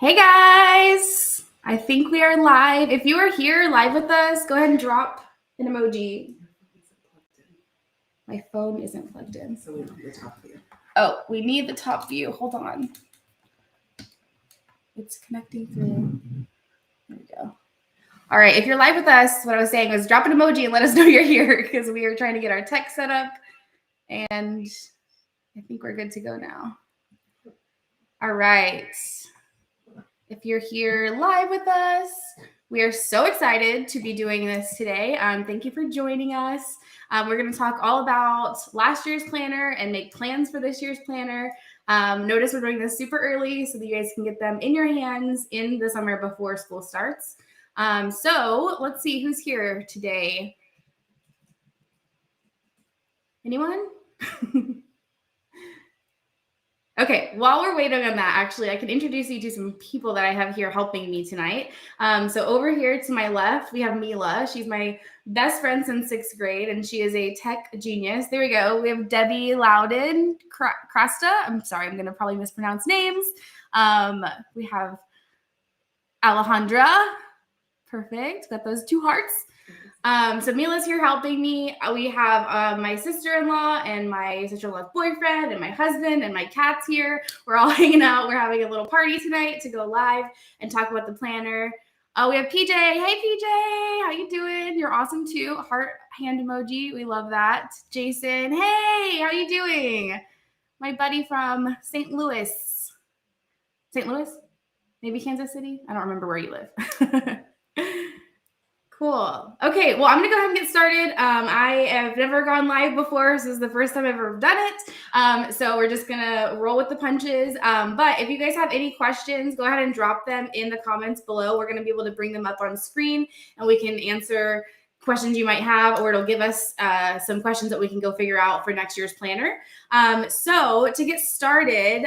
Hey guys, I think we are live. If you are here live with us, go ahead and drop an emoji. My phone isn't plugged in. So we need the top view. Oh, we need the top view. Hold on. It's connecting through. There we go. All right, if you're live with us, what I was saying was drop an emoji and let us know you're here because we are trying to get our tech set up. And I think we're good to go now. All right. If you're here live with us, we are so excited to be doing this today. Thank you for joining us. We're going to talk all about last year's planner and make plans for this year's planner. Notice we're doing this super early so that you guys can get them in your hands in the summer before school starts. So let's see who's here today. Anyone? Okay, while we're waiting on that, actually, I can introduce you to some people that I have here helping me tonight. So over here to my left, we have Mila. She's my best friend since 6th grade, and she is a tech genius. There we go. We have Debbie Loudon Crasta. I'm sorry, I'm going to probably mispronounce names. We have Alejandra. Perfect. Got those 2 hearts. So Mila's here helping me. We have my sister-in-law and my sister-in-law's boyfriend and my husband and my cat's here. We're all hanging out. We're having a little party tonight to go live and talk about the planner. We have PJ. Hey, PJ. How you doing? You're awesome, too. Heart hand emoji. We love that. Jason. Hey, how you doing? My buddy from St. Louis. St. Louis? Maybe Kansas City? I don't remember where you live. Cool. Okay, well, I'm going to go ahead and get started. I have never gone live before. So this is the first time I've ever done it. So we're just going to roll with the punches. But if you guys have any questions, go ahead and drop them in the comments below. We're going to be able to bring them up on screen and we can answer questions you might have, or it'll give us some questions that we can go figure out for next year's planner. So to get started,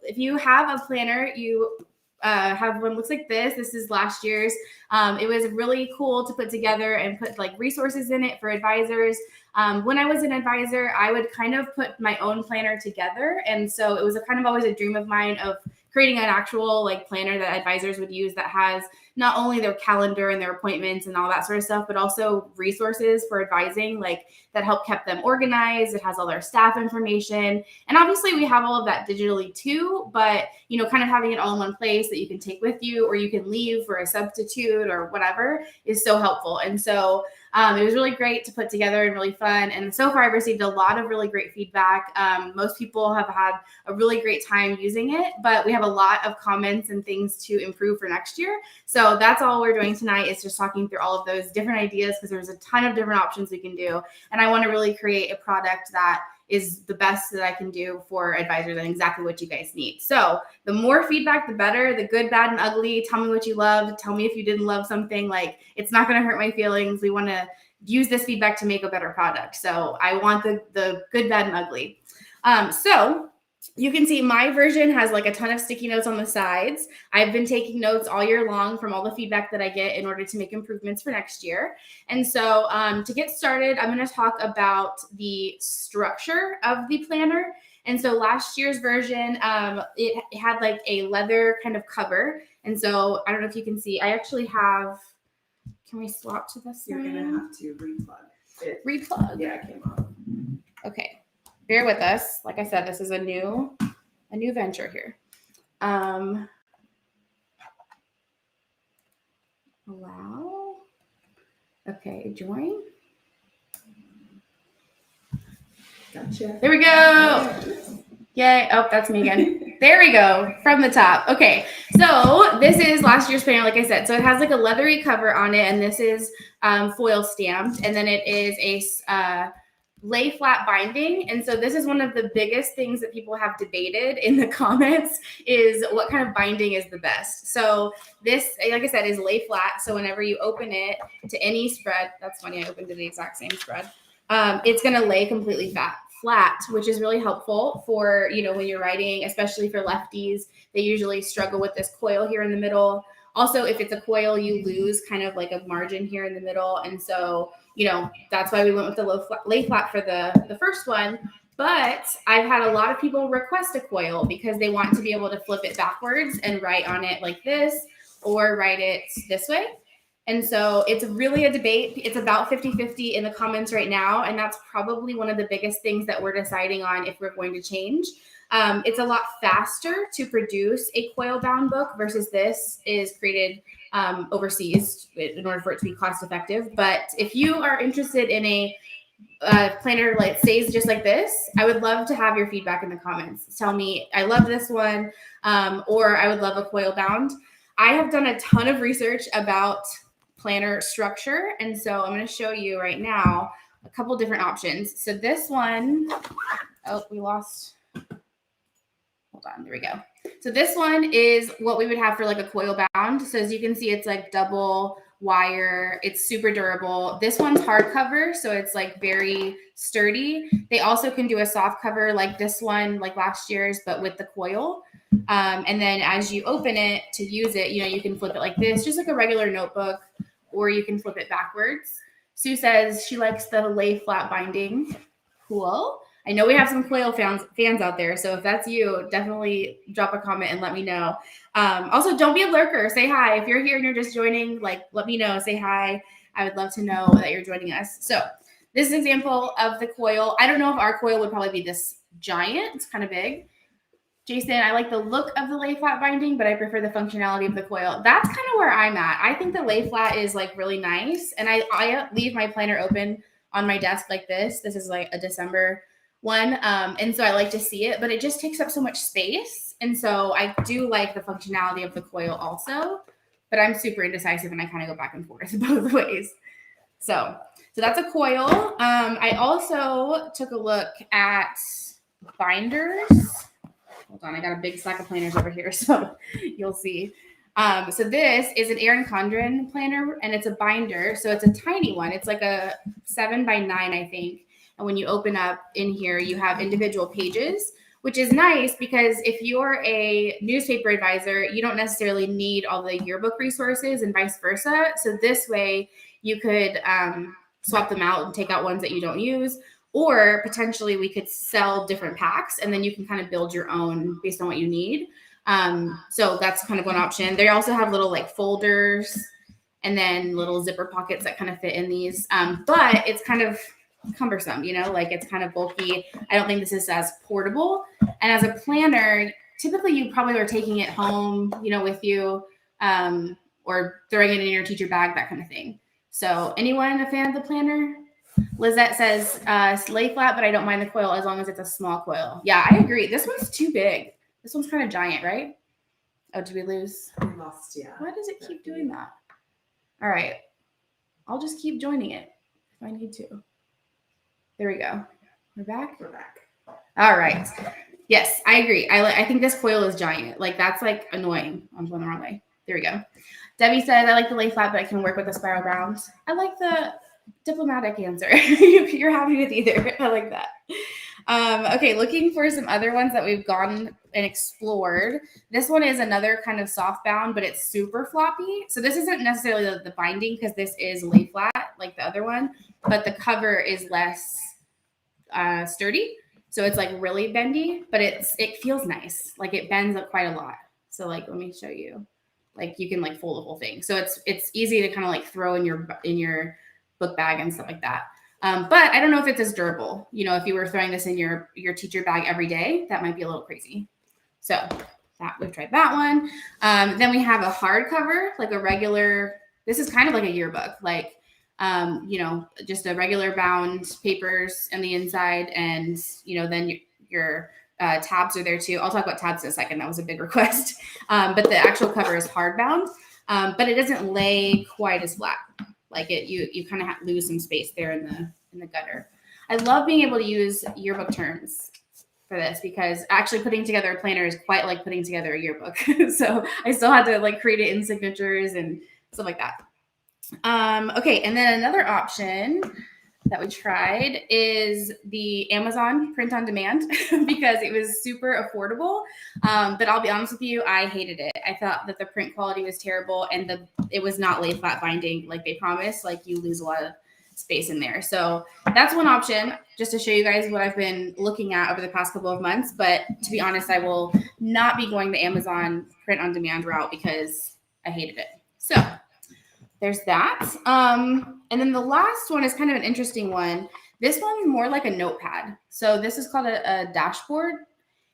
if you have a planner, you have one looks like this. This is last year's. It was really cool to put together and put like resources in it for advisors. When I was an advisor, I would kind of put my own planner together. And so it was a kind of always a dream of mine of creating an actual like planner that advisors would use that has not only their calendar and their appointments and all that sort of stuff, but also resources for advising, like that help kept them organized. It has all their staff information. And obviously we have all of that digitally too, but kind of having it all in one place that you can take with you or you can leave for a substitute or whatever is so helpful. And so it was really great to put together and really fun. And so far I've received a lot of really great feedback. Most people have had a really great time using it, but we have a lot of comments and things to improve for next year. So that's all we're doing tonight is just talking through all of those different ideas because there's a ton of different options we can do. And I want to really create a product that is the best that I can do for advisors and exactly what you guys need. So the more feedback, the better, the good, bad, and ugly. Tell me what you loved. Tell me if you didn't love something. Like, it's not going to hurt my feelings. We want to use this feedback to make a better product. So I want the good, bad, and ugly. So you can see my version has like a ton of sticky notes on the sides. I've been taking notes all year long from all the feedback that I get in order to make improvements for next year. And so to get started, I'm going to talk about the structure of the planner. And so last year's version, it had like a leather kind of cover. And so I don't know if you can see, I actually have, can we swap to this? You're going to have to replug it. Replug? Yeah, it came off. Okay. Bear with us. Like I said, this is a new venture here. Allow. Okay, join. Gotcha. There we go. Yay. Oh, that's me again. There we go. From the top. Okay. So this is last year's planner, like I said. So it has like a leathery cover on it, and this is foil stamped. And then it is a lay flat binding. And so this is one of the biggest things that people have debated in the comments is what kind of binding is the best. So this, like I said, is lay flat. So whenever you open it to any spread, that's funny, I opened it the exact same spread. It's going to lay completely flat, which is really helpful for, when you're writing, especially for lefties. They usually struggle with this coil here in the middle. Also, if it's a coil, you lose kind of like a margin here in the middle. And so, that's why we went with the lay flat for the first one. But I've had a lot of people request a coil because they want to be able to flip it backwards and write on it like this or write it this way. And so it's really a debate. It's about 50-50 in the comments right now. And that's probably one of the biggest things that we're deciding on if we're going to change. It's a lot faster to produce a coil bound book versus this is created overseas in order for it to be cost effective. But if you are interested in a planner like stays just like this, I would love to have your feedback in the comments. Tell me, I love this one, or I would love a coil bound. I have done a ton of research about planner structure, and so I'm going to show you right now a couple different options. So this one, oh, we lost. Hold on, there we go. So this one is what we would have for like a coil bound. So as you can see, it's like double wire. It's super durable. This one's hardcover, so it's like very sturdy. They also can do a soft cover like this one, like last year's, but with the coil. And then as you open it to use it, you know, you can flip it like this, just like a regular notebook, or you can flip it backwards. Sue says she likes the lay flat binding. Cool. I know we have some coil fans out there, so if that's you, definitely drop a comment and let me know. Also, don't be a lurker. Say hi. If you're here and you're just joining, like, let me know. Say hi. I would love to know that you're joining us. So this is an example of the coil. I don't know if our coil would probably be this giant. It's kind of big. Jason, I like the look of the lay flat binding, but I prefer the functionality of the coil. That's kind of where I'm at. I think the lay flat is like really nice. And I leave my planner open on my desk like this. This is like a December one. And so I like to see it, but it just takes up so much space. And so I do like the functionality of the coil also, but I'm super indecisive and I kind of go back and forth both ways. So that's a coil. I also took a look at binders. Hold on, I got a big stack of planners over here, so you'll see. So this is an Erin Condren planner, and it's a binder. So it's a tiny one. It's like a 7x9, I think. And when you open up in here, you have individual pages, which is nice because if you're a newspaper advisor, you don't necessarily need all the yearbook resources and vice versa. So this way you could swap them out and take out ones that you don't use. Or potentially we could sell different packs and then you can kind of build your own based on what you need. So that's kind of one option. They also have little like folders and then little zipper pockets that kind of fit in these. But it's kind of cumbersome, you know, like it's kind of bulky. I don't think this is as portable. And as a planner, typically you probably are taking it home, you know, with you, or throwing it in your teacher bag, that kind of thing. So anyone a fan of the planner? Lizette says lay flat, but I don't mind the coil as long as it's a small coil. Yeah, I agree. This one's too big. This one's kind of giant, right? Oh, did we lose? We lost, yeah. Why does it keep doing that? All right. I'll just keep joining it if I need to. There we go. We're back? We're back. All right. Yes, I agree. I think this coil is giant. Like, that's, like, annoying. I'm going the wrong way. There we go. Debbie says, I like the lay flat, but I can work with the spiral bounds. I like the diplomatic answer. You're happy with either. I like that. Okay, looking for some other ones that we've gone and explored. This one is another kind of soft bound, but it's super floppy. So this isn't necessarily the binding because this is lay flat like the other one, but the cover is less sturdy. So it's like really bendy, but it feels nice. Like it bends up quite a lot. So like, let me show you. Like you can like fold the whole thing. So it's easy to kind of like throw in your book bag and stuff like that. But I don't know if it's as durable. You know, if you were throwing this in your teacher bag every day, that might be a little crazy. So that we've tried that one. Then we have a hardcover, like a regular. This is kind of like a yearbook, like you know, just a regular bound papers on the inside, and you know, then your tabs are there too. I'll talk about tabs in a second. That was a big request. But the actual cover is hardbound, but it doesn't lay quite as flat. Like it, you kind of lose some space there in the gutter. I love being able to use yearbook terms for this because actually putting together a planner is quite like putting together a yearbook. So I still had to like create it in signatures and stuff like that. Okay, and then another option that we tried is the Amazon print on demand because it was super affordable. But I'll be honest with you, I hated it. I thought that the print quality was terrible and it was not lay flat binding like they promised. Like you lose a lot of space in there. So that's one option, just to show you guys what I've been looking at over the past couple of months. But to be honest, I will not be going the Amazon print on demand route because I hated it. So there's that. And then the last one is kind of an interesting one. This one's more like a notepad. So this is called a dashboard.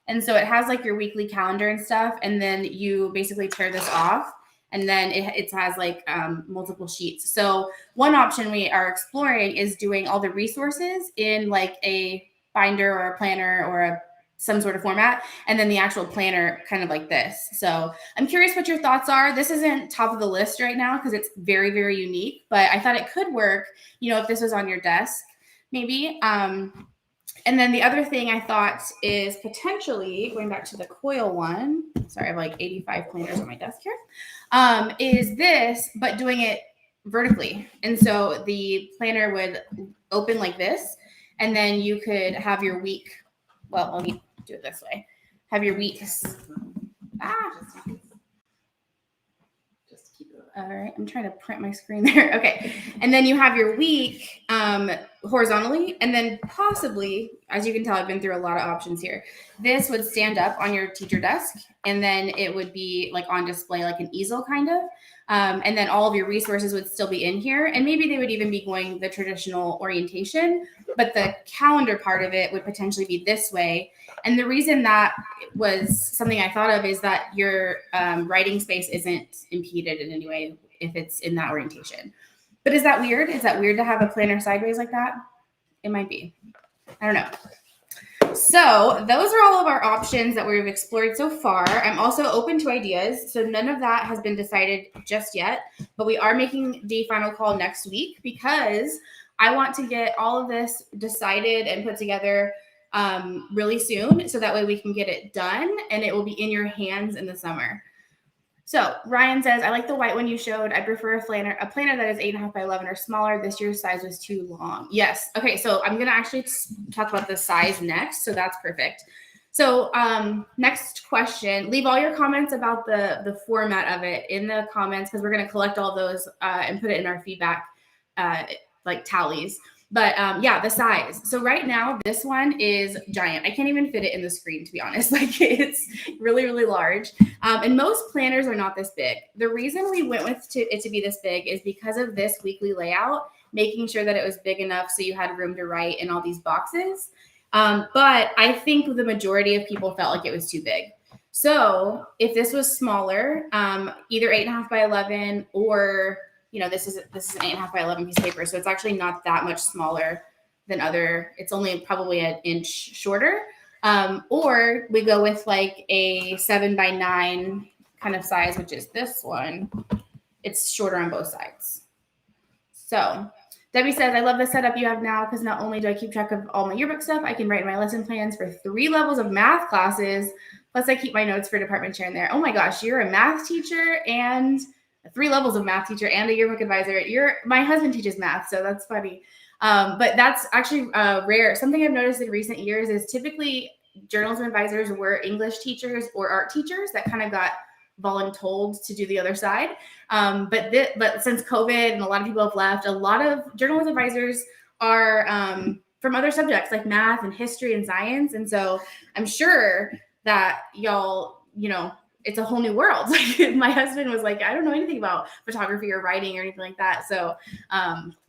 And so it has like your weekly calendar and stuff. And then you basically tear this off. And then it has like multiple sheets. So one option we are exploring is doing all the resources in like a binder or a planner or some sort of format, and then the actual planner kind of like this. So I'm curious what your thoughts are. This isn't top of the list right now because it's very, very unique, but I thought it could work, if this was on your desk, maybe. And then the other thing I thought is potentially going back to the coil one. Sorry, I have like 85 planners on my desk here. Is this, but doing it vertically. And so the planner would open like this, and then you could have your week. Well, let me do it this way. Have your weeks. Just keep it. All right, I'm trying to print my screen there. Okay, and then you have your week horizontally, and then possibly, as you can tell, I've been through a lot of options here. This would stand up on your teacher desk, and then it would be like on display, like an easel kind of. And then all of your resources would still be in here, and maybe they would even be going the traditional orientation, but the calendar part of it would potentially be this way. And the reason that was something I thought of is that your writing space isn't impeded in any way if it's in that orientation. But is that weird? Is that weird to have a planner sideways like that? It might be. I don't know. So those are all of our options that we've explored so far. I'm also open to ideas. So none of that has been decided just yet, but we are making the final call next week because I want to get all of this decided and put together really soon. So that way we can get it done and it will be in your hands in the summer. So Ryan says, I like the white one you showed. I prefer a planner that is 8.5 by 11 or smaller. This year's size was too long. Yes. Okay. So I'm going to actually talk about the size next. So that's perfect. So next question, leave all your comments about the format of it in the comments, because we're going to collect all those and put it in our feedback like tallies. But yeah, the size. So right now, this one is giant. I can't even fit it in the screen, to be honest. Like it's really, really large. And most planners are not this big. The reason we went with it to be this big is because of this weekly layout, making sure that it was big enough so you had room to write in all these boxes. But I think the majority of people felt like it was too big. So if this was smaller, either 8.5 by 11 or this is an 8.5 by 11 piece of paper. So it's actually not that much smaller than it's only probably an inch shorter. Or we go with like a 7 by 9 kind of size, which is this one. It's shorter on both sides. So Debbie says, I love the setup you have now because not only do I keep track of all my yearbook stuff, I can write my lesson plans for 3 levels of math classes. Plus I keep my notes for department chair in there. Oh my gosh, you're a math teacher and 3 levels of math teacher and a yearbook advisor. My husband teaches math, so that's funny. But that's actually rare. Something I've noticed in recent years is typically journalism advisors were English teachers or art teachers that kind of got voluntold to do the other side. But since COVID and a lot of people have left, a lot of journalism advisors are from other subjects like math and history and science. And so I'm sure that y'all, it's a whole new world. Like my husband was like, I don't know anything about photography or writing or anything like that. So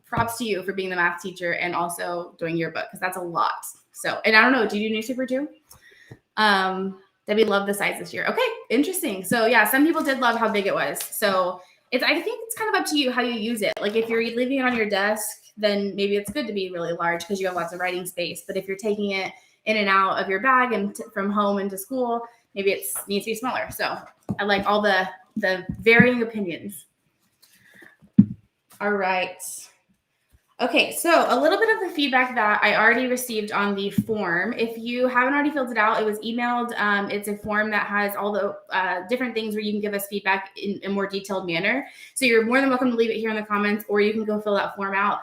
props to you for being the math teacher and also doing yearbook, because that's a lot. So, and I don't know, do you do newspaper too? Debbie loved the size this year. Okay, interesting. So yeah, some people did love how big it was. So I think it's kind of up to you how you use it. Like if you're leaving it on your desk, then maybe it's good to be really large because you have lots of writing space. But if you're taking it in and out of your bag and from home into school, maybe it needs to be smaller. So I like all the varying opinions. All right. Okay, so a little bit of the feedback that I already received on the form. If you haven't already filled it out, it was emailed. It's a form that has all the different things where you can give us feedback in a more detailed manner. So you're more than welcome to leave it here in the comments, or you can go fill that form out.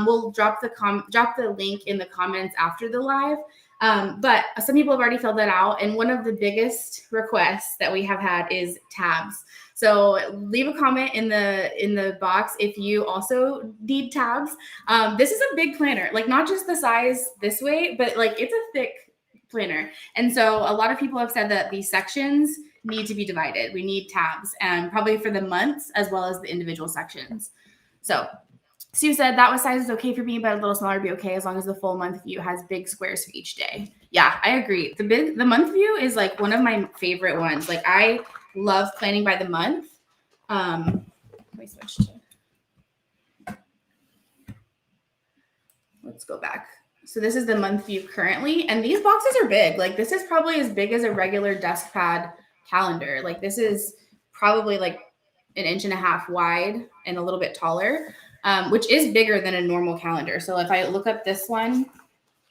We'll drop the link in the comments after the live. But some people have already filled that out. And one of the biggest requests that we have had is tabs. So leave a comment in the box if you also need tabs. This is a big planner, like not just the size this way, but like it's a thick planner. And so a lot of people have said that these sections need to be divided. We need tabs, and probably for the months as well as the individual sections. So Sue said that was size is okay for me, but a little smaller would be okay as long as the full month view has big squares for each day. Yeah, I agree. The month view is like one of my favorite ones. Like I love planning by the month. Let me switch to. Let's go back. So this is the month view currently, and these boxes are big. Like this is probably as big as a regular desk pad calendar. Like this is probably like 1.5 inches wide and a little bit taller. Which is bigger than a normal calendar. So if I look up this one,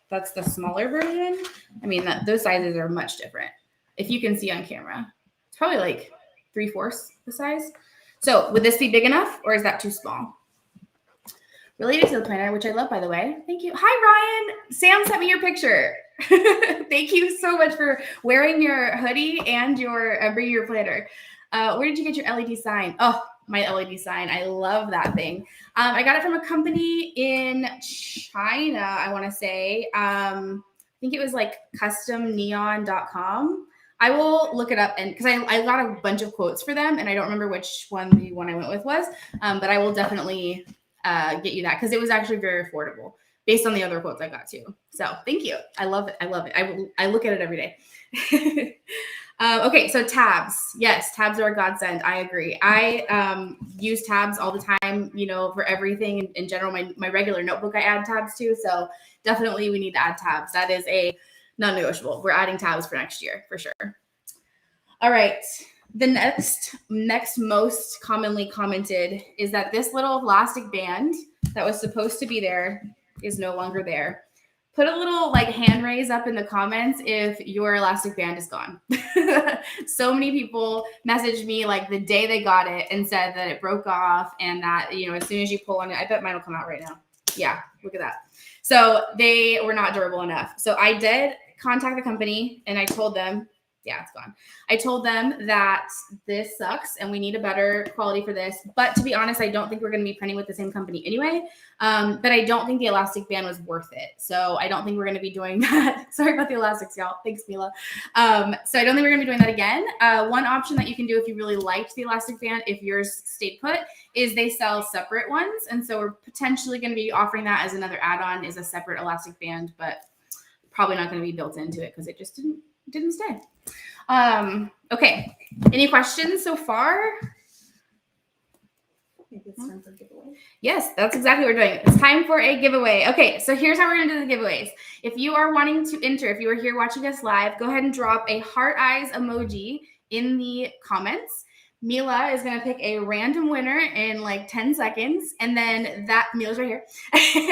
that's the smaller version. I mean, those sizes are much different. If you can see on camera, it's probably like 3/4 the size. So would this be big enough, or is that too small? Related to the planner, which I love, by the way. Thank you. Hi, Ryan. Sam sent me your picture. Thank you so much for wearing your hoodie and bringing your planner. Where did you get your LED sign? Oh, my LED sign. I love that thing. I got it from a company in China, I want to say. I think it was like customneon.com. I will look it up, and because I got a bunch of quotes for them, and I don't remember which one the one I went with was, but I will definitely get you that because it was actually very affordable based on the other quotes I got too. So thank you. I love it. I love it. I look at it every day. Okay, so tabs. Yes, tabs are a godsend. I agree. I use tabs all the time, for everything in general. My regular notebook, I add tabs to. So definitely we need to add tabs. That is a non-negotiable. We're adding tabs for next year, for sure. All right. The next most commonly commented is that this little elastic band that was supposed to be there is no longer there. Put a little hand raise up in the comments if your elastic band is gone. So many people messaged me the day they got it and said that it broke off and that, as soon as you pull on it, I bet mine will come out right now. Yeah, look at that. So they were not durable enough. So I did contact the company and I told them, yeah, it's gone. I told them that this sucks and we need a better quality for this. But to be honest, I don't think we're going to be printing with the same company anyway. But I don't think the elastic band was worth it. So I don't think we're going to be doing that. Sorry about the elastics, y'all. Thanks, Mila. So I don't think we're going to be doing that again. One option that you can do if you really liked the elastic band, if yours stayed put, is they sell separate ones. And so we're potentially going to be offering that as another add-on, is a separate elastic band, but probably not going to be built into it because it just didn't stay. Okay. Any questions so far? I think it's time for giveaway. Yes, that's exactly what we're doing. It's time for a giveaway. Okay, so here's how we're going to do the giveaways. If you are wanting to enter, if you are here watching us live, go ahead and drop a heart eyes emoji in the comments. Mila is going to pick a random winner in 10 seconds. And then Mila's right here.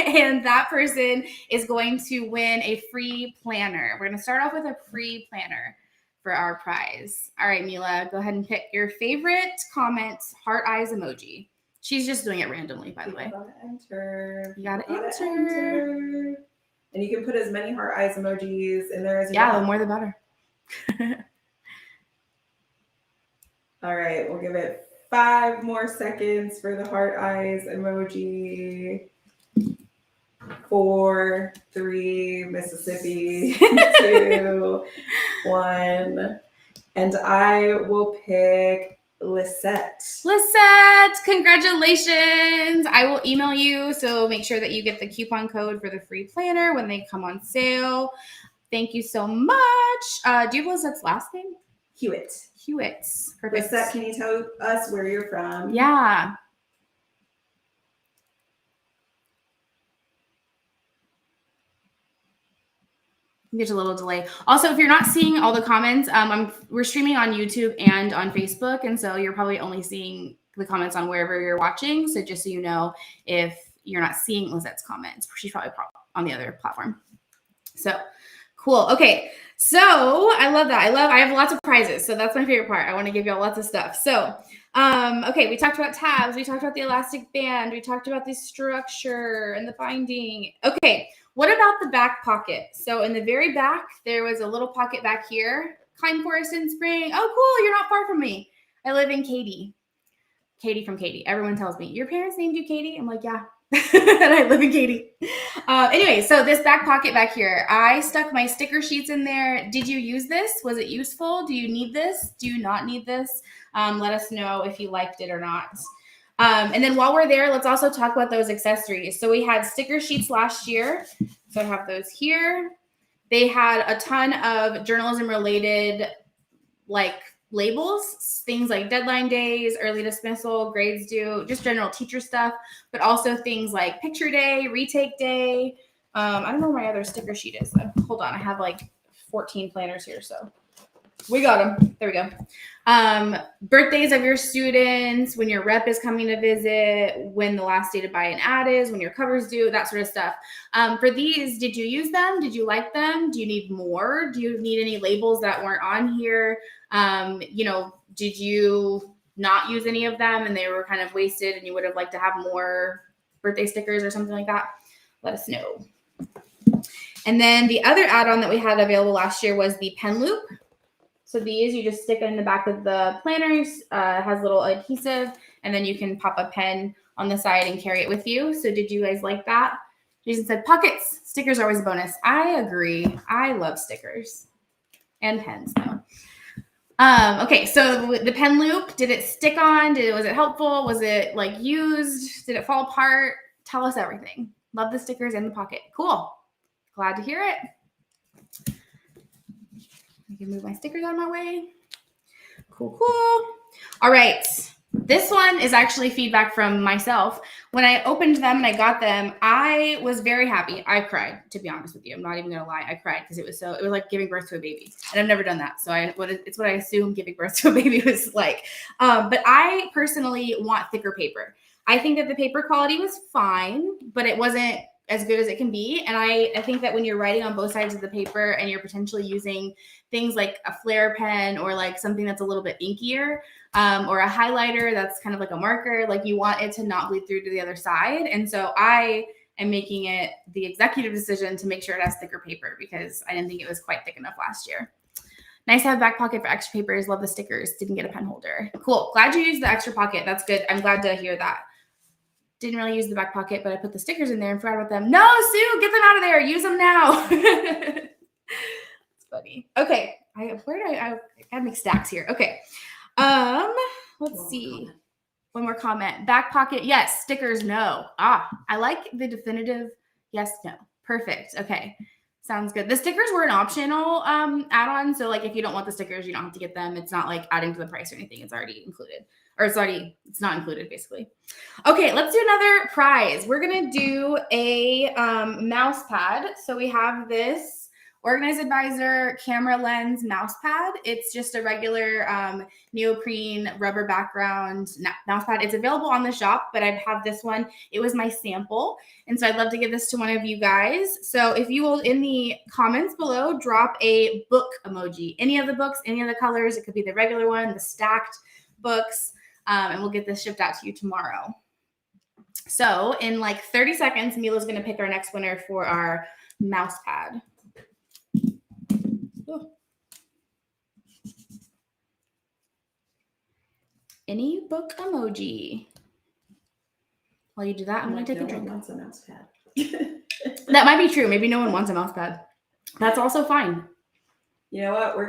And that person is going to win a free planner. We're going to start off with a free planner for our prize. All right, Mila, go ahead and pick your favorite comment, heart eyes emoji. She's just doing it randomly, by the way. You gotta enter. enter. And you can put as many heart eyes emojis in there as you want. want. The more the better. All right, we'll give it 5 more seconds for the heart eyes emoji. 4, 3, Mississippi, 2, 1. And I will pick Lisette. Lisette, congratulations. I will email you, so make sure that you get the coupon code for the free planner when they come on sale. Thank you so much. Do you have Lisette's last name? Hewitt. Perfect. Lisette, can you tell us where you're from? Yeah. There's a little delay. Also, if you're not seeing all the comments, we're streaming on YouTube and on Facebook, and so you're probably only seeing the comments on wherever you're watching. So just so you know, if you're not seeing Lisette's comments, she's probably on the other platform. So cool. Okay, so I love that. I have lots of prizes, so that's my favorite part. I want to give y'all lots of stuff. So okay, we talked about tabs, we talked about the elastic band, we talked about the structure and the binding. Okay, what about the back pocket? So in the very back, there was a little pocket back here. Kind Forest in Spring. Oh, cool, you're not far from me. I live in Katy. Katy from Katy. Everyone tells me, your parents named you Katy? I'm like, yeah. And I live in Katy. Anyway, so this back pocket back here, I stuck my sticker sheets in there. Did you use this? Was it useful? Do you need this? Do you not need this? Let us know if you liked it or not. And then while we're there, let's also talk about those accessories. So we had sticker sheets last year. So I have those here. They had a ton of journalism related like labels, things like deadline days, early dismissal, grades due, just general teacher stuff, but also things like picture day, retake day. I don't know where my other sticker sheet is though. Hold on, I have like 14 planners here, so we got them. There we go. Birthdays of your students, when your rep is coming to visit, when the last day to buy an ad is, when your cover's due, that sort of stuff. For these, did you use them? Did you like them? Do you need more? Do you need any labels that weren't on here? Did you not use any of them and they were kind of wasted and you would have liked to have more birthday stickers or something like that? Let us know. And then the other add-on that we had available last year was the pen loop. So these you just stick in the back of the planners, has little adhesive, and then you can pop a pen on the side and carry it with you. So did you guys like that? Jason said, pockets, stickers are always a bonus. I agree. I love stickers and pens though. Okay, so the pen loop, did it stick on? Was it helpful? Was it like used? Did it fall apart? Tell us everything. Love the stickers in the pocket. Cool. Glad to hear it. I can move my stickers out of my way. Cool. All right. This one is actually feedback from myself. When I opened them and I got them, I was very happy. I cried, to be honest with you. I'm not even going to lie. I cried because it was like giving birth to a baby. And I've never done that. So it's what I assume giving birth to a baby was like. But I personally want thicker paper. I think that the paper quality was fine, but it wasn't as good as it can be. And I think that when you're writing on both sides of the paper and you're potentially using things like a flare pen or like something that's a little bit inkier, or a highlighter that's kind of like a marker, like you want it to not bleed through to the other side. And so I am making it the executive decision to make sure it has thicker paper because I didn't think it was quite thick enough last year. Nice to have a back pocket for extra papers. Love the stickers. Didn't get a pen holder. Cool. Glad you used the extra pocket. That's good. I'm glad to hear that. Didn't really use the back pocket, but I put the stickers in there and forgot about them. No, Sue, get them out of there. Use them now. It's funny. Okay. I have mixed stacks here. Okay. Let's see. One more comment. Back pocket, yes. Stickers, no. I like the definitive yes, no. Perfect. Okay. Sounds good. The stickers were an optional add-on. So like if you don't want the stickers, you don't have to get them. It's not like adding to the price or anything. It's already included. Or it's not included basically. Okay, let's do another prize. We're gonna do a mouse pad. So we have this Organize Advisor camera lens mouse pad. It's just a regular neoprene rubber background mouse pad. It's available on the shop, but I have this one. It was my sample. And so I'd love to give this to one of you guys. So if you will, in the comments below, drop a book emoji. Any of the books, any of the colors. It could be the regular one, the stacked books. And we'll get this shipped out to you tomorrow. So in like 30 seconds, Mila's going to pick our next winner for our mouse pad. Ooh. Any book emoji. While you do that, I'm going to take a drink. No one wants a mouse pad. That might be true. Maybe no one wants a mouse pad. That's also fine. You know what? We're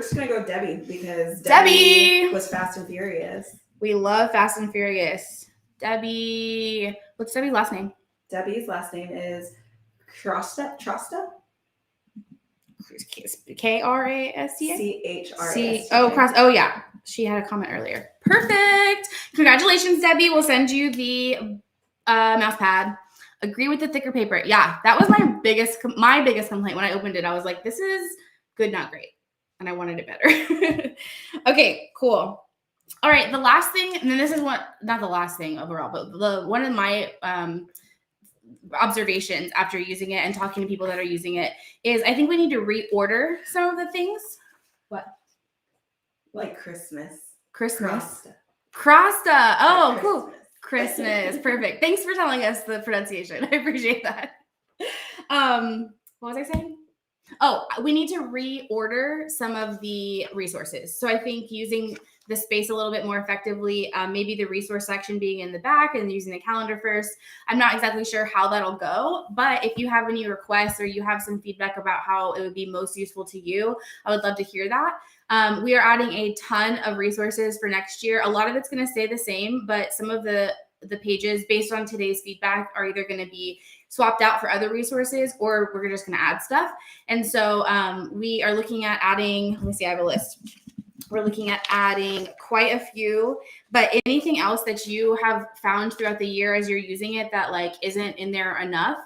just gonna go Debbie because Debbie was Fast and Furious. We love Fast and Furious. Debbie. What's Debbie's last name? Debbie's last name is Trasta? Krasta? CHRASTA. Oh, cross. Oh, yeah. She had a comment earlier. Perfect. Congratulations, Debbie. We'll send you the mouse pad. Agree with the thicker paper. Yeah, that was my biggest complaint when I opened it. I was like, this is good, not great. And I wanted it better. Okay, cool. All right, the last thing, and then this is not the last thing overall, but one of my observations after using it and talking to people that are using it is I think we need to reorder some of the things. What? Like Christmas. Krasta. Like Oh, cool. Christmas. Perfect. Thanks for telling us the pronunciation. I appreciate that. What was I saying? Oh, we need to reorder some of the resources. So I think using the space a little bit more effectively. Maybe the resource section being in the back and using the calendar first. I'm not exactly sure how that'll go, but if you have any requests or you have some feedback about how it would be most useful to you, I would love to hear that. We are adding a ton of resources for next year. A lot of it's going to stay the same, but some of the pages based on today's feedback are either going to be swapped out for other resources or we're just going to add stuff. And so we are looking at adding, let me see, I have a list. We're looking at adding quite a few, but anything else that you have found throughout the year as you're using it that like isn't in there enough,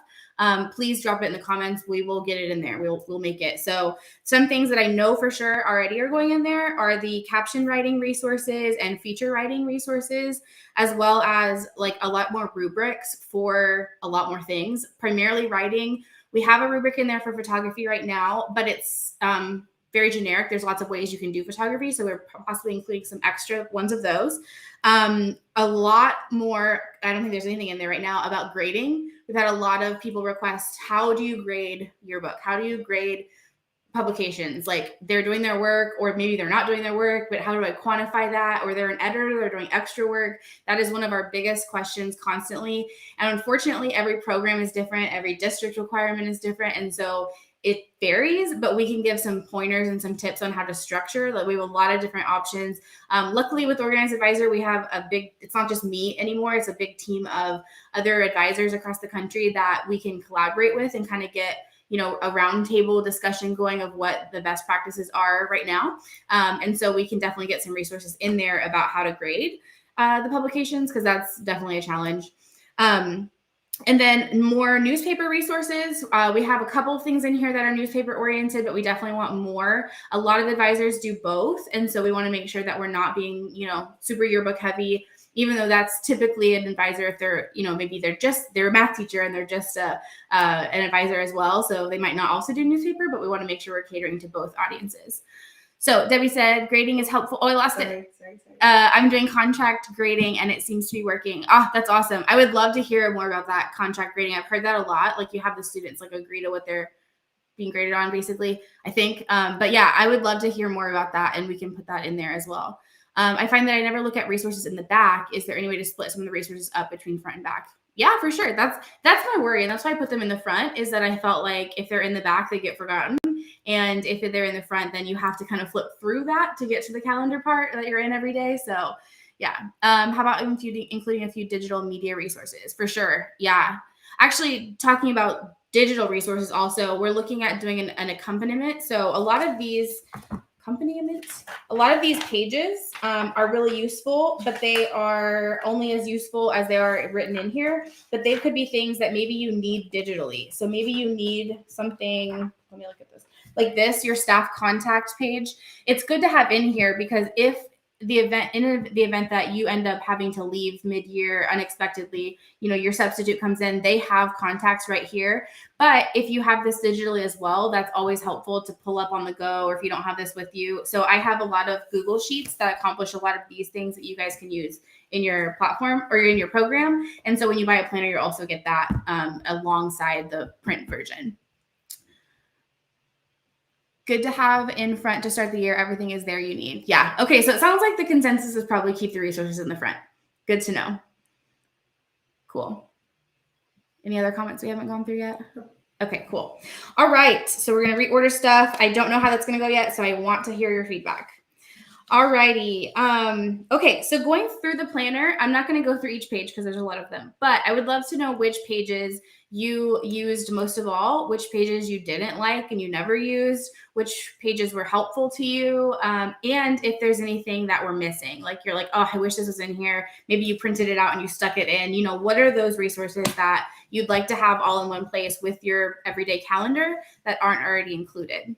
please drop it in the comments. We will get it in there. We'll make it. So some things that I know for sure already are going in there are the caption writing resources and feature writing resources, as well as like a lot more rubrics for a lot more things, primarily writing. We have a rubric in there for photography right now, but it's very generic. There's lots of ways you can do photography. So we're possibly including some extra ones of those. A lot more, I don't think there's anything in there right now about grading. We've had a lot of people request, how do you grade your book? How do you grade publications? Like they're doing their work, or maybe they're not doing their work, but how do I quantify that? Or they're an editor, they're doing extra work. That is one of our biggest questions constantly. And unfortunately, every program is different. Every district requirement is different. And so it varies, but we can give some pointers and some tips on how to structure. Like we have a lot of different options. Luckily with Organized Advisor, we have it's not just me anymore. It's a big team of other advisors across the country that we can collaborate with and kind of get, a roundtable discussion going of what the best practices are right now. And so we can definitely get some resources in there about how to grade the publications, because that's definitely a challenge. And then more newspaper resources. We have a couple of things in here that are newspaper oriented, but we definitely want more. A lot of advisors do both. And so we want to make sure that we're not being, super yearbook heavy, even though that's typically an advisor if they're, maybe they're a math teacher and they're just an advisor as well. So they might not also do newspaper, but we want to make sure we're catering to both audiences. So Debbie said grading is helpful. Oh, I lost it. Sorry. I'm doing contract grading and it seems to be working. Oh, that's awesome. I would love to hear more about that contract grading. I've heard that a lot. Like you have the students like agree to what they're being graded on basically, I think. But yeah, I would love to hear more about that and we can put that in there as well. I find that I never look at resources in the back. Is there any way to split some of the resources up between front and back? Yeah, for sure. That's my worry. And that's why I put them in the front, is that I felt like if they're in the back, they get forgotten. And if they're in the front, then you have to kind of flip through that to get to the calendar part that you're in every day. So yeah. How about including a few digital media resources? For sure. Yeah. Actually, talking about digital resources also, we're looking at doing an accompaniment. So a lot of these pages are really useful, but they are only as useful as they are written in here. But they could be things that maybe you need digitally. So maybe you need something, let me look at this, like this, your staff contact page. It's good to have in here because if in the event that you end up having to leave mid-year unexpectedly, your substitute comes in, they have contacts right here. But if you have this digitally as well, that's always helpful to pull up on the go, or if you don't have this with you. So I have a lot of Google Sheets that accomplish a lot of these things that you guys can use in your platform or in your program. And so when you buy a planner, you also get that alongside the print version. Good to have in front to start the year. Everything is there you need. Yeah. Okay. So it sounds like the consensus is probably keep the resources in the front. Good to know. Cool. Any other comments we haven't gone through yet? Okay, cool. All right. So we're going to reorder stuff. I don't know how that's going to go yet, so I want to hear your feedback. All righty. Okay. So going through the planner, I'm not going to go through each page because there's a lot of them, but I would love to know which pages you used most of all, which pages you didn't like and you never used, which pages were helpful to you, and if there's anything that we're missing, like you're like, oh, I wish this was in here. Maybe you printed it out and you stuck it in. What are those resources that you'd like to have all in one place with your everyday calendar that aren't already included?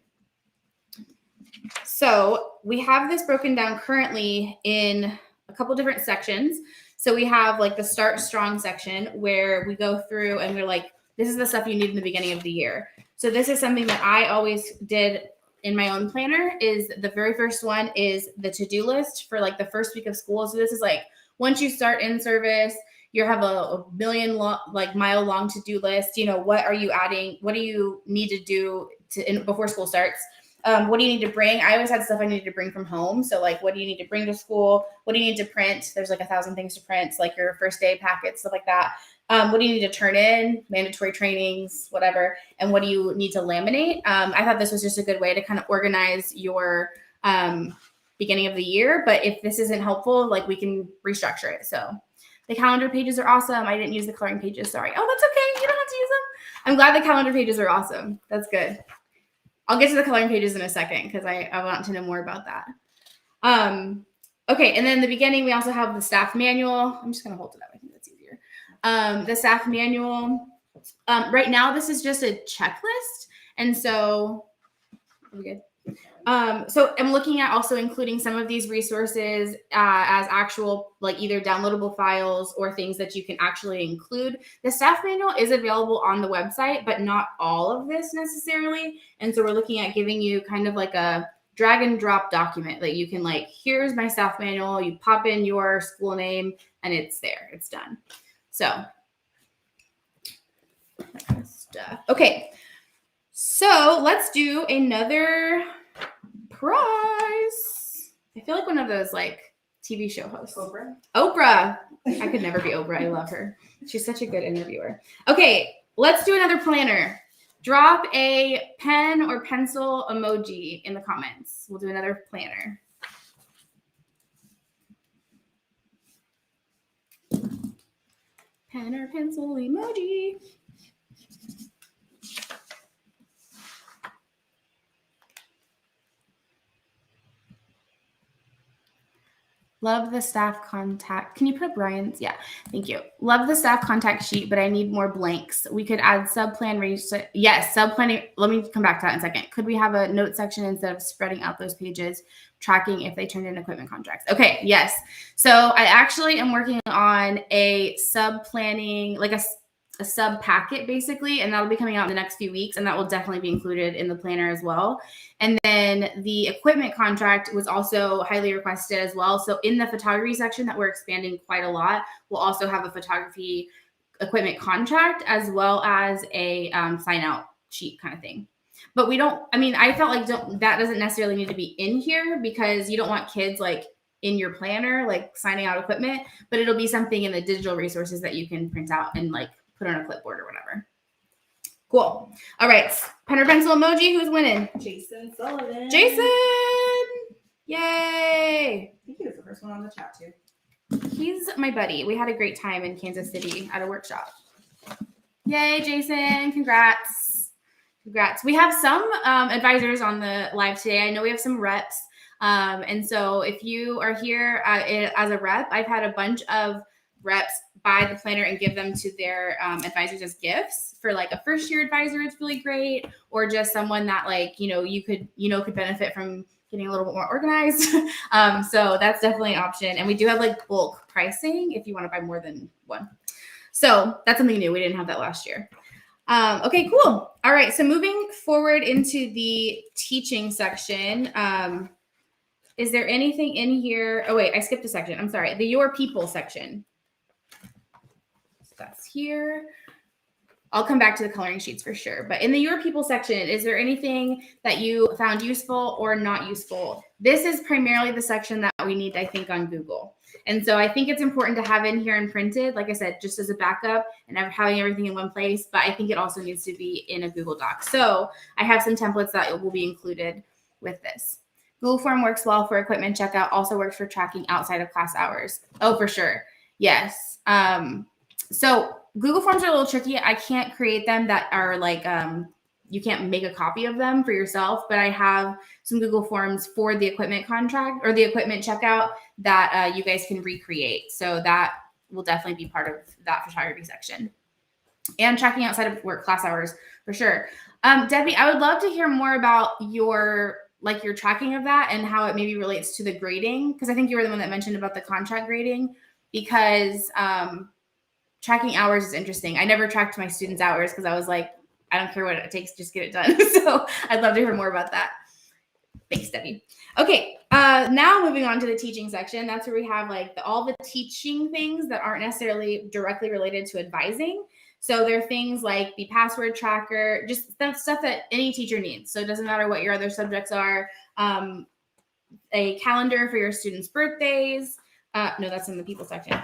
So we have this broken down currently in a couple different sections. So we have like the Start Strong section where we go through and we're like, this is the stuff you need in the beginning of the year. So this is something that I always did in my own planner. Is the very first one is the to-do list for like the first week of school. So this is like, once you start in service, you have a million mile long to-do list. What are you adding? What do you need to do before school starts? what do you need to bring? I always had stuff I needed to bring from home. So like, what do you need to bring to school? What do you need to print? There's like 1,000 things to print, like your first day packets, stuff like that. What do you need to turn in? Mandatory trainings, whatever. And what do you need to laminate? I thought this was just a good way to kind of organize your beginning of the year. But if this isn't helpful, like we can restructure it. So the calendar pages are awesome. I didn't use the coloring pages. Sorry. Oh, that's okay. You don't have to use them. I'm glad the calendar pages are awesome. That's good. I'll get to the coloring pages in a second because I want to know more about that. Okay, and then in the beginning, we also have the staff manual. I'm just going to hold it up. I think that's easier. The staff manual. Right now, this is just a checklist. And so, are we good? So I'm looking at also including some of these resources as actual, like either downloadable files or things that you can actually include. The staff manual is available on the website, but not all of this necessarily. And so we're looking at giving you kind of like a drag and drop document that you can like, here's my staff manual. You pop in your school name and it's there. It's done. So that kind of stuff. Okay. So let's do another prize. I feel like one of those like TV show hosts. Oprah. I could never be Oprah. I love her. She's such a good interviewer. Okay, let's do another planner. Drop a pen or pencil emoji in the comments. We'll do another planner. Pen or pencil emoji. Love the staff contact. Can you put up Ryan's? Yeah, thank you. Love the staff contact sheet, but I need more blanks. We could add sub-plan. Yes, sub-planning. Let me come back to that in a second. Could we have a note section instead of spreading out those pages, tracking if they turned in equipment contracts? Okay, yes. So I actually am working on a sub-planning, like a sub packet basically, and that'll be coming out in the next few weeks, and that will definitely be included in the planner as well. And then the equipment contract was also highly requested as well. So in the photography section that we're expanding quite a lot, we'll also have a photography equipment contract as well as a sign out sheet kind of thing. But we don't, I mean, I felt like that doesn't necessarily need to be in here because you don't want kids like in your planner, like signing out equipment, but it'll be something in the digital resources that you can print out and like put on a clipboard or whatever. Cool. All right. Pen or pencil emoji. Who's winning? Jason Sullivan. Jason! Yay! I think he was the first one on the chat too. He's my buddy. We had a great time in Kansas City at a workshop. Yay, Jason. Congrats. Congrats. We have some advisors on the live today. I know we have some reps. And so if you are here as a rep, I've had a bunch of reps buy the planner and give them to their advisors as gifts. For like a first year advisor, it's really great. Or just someone that like, you could benefit from getting a little bit more organized. So that's definitely an option. And we do have like bulk pricing if you want to buy more than one. So that's something new. We didn't have that last year. Okay, cool. All right. So moving forward into the teaching section, is there anything in here? Oh, wait, I skipped a section. I'm sorry. The Your People section. So that's here. I'll come back to the coloring sheets for sure. But in the Your People section, is there anything that you found useful or not useful? This is primarily the section that we need, I think, on Google. And so I think it's important to have in here and printed, like I said, just as a backup and having everything in one place. But I think it also needs to be in a Google Doc. So I have some templates that will be included with this. Google Form works well for equipment checkout, also works for tracking outside of class hours. Oh, for sure. Yes. So Google Forms are a little tricky. I can't create them that are like, you can't make a copy of them for yourself, but I have some Google Forms for the equipment contract or the equipment checkout that you guys can recreate. So that will definitely be part of that photography section. And tracking outside of work class hours for sure. Debbie, I would love to hear more about your tracking of that and how it maybe relates to the grading. Because I think you were the one that mentioned about the contract grading, because tracking hours is interesting. I never tracked my students' hours because I was like, I don't care what it takes, just get it done. So I'd love to hear more about that. Thanks, Debbie. Okay, now moving on to the teaching section. That's where we have like all the teaching things that aren't necessarily directly related to advising. So there are things like the password tracker, just that stuff that any teacher needs. So it doesn't matter what your other subjects are. A calendar for your students' birthdays. No, that's in the people section.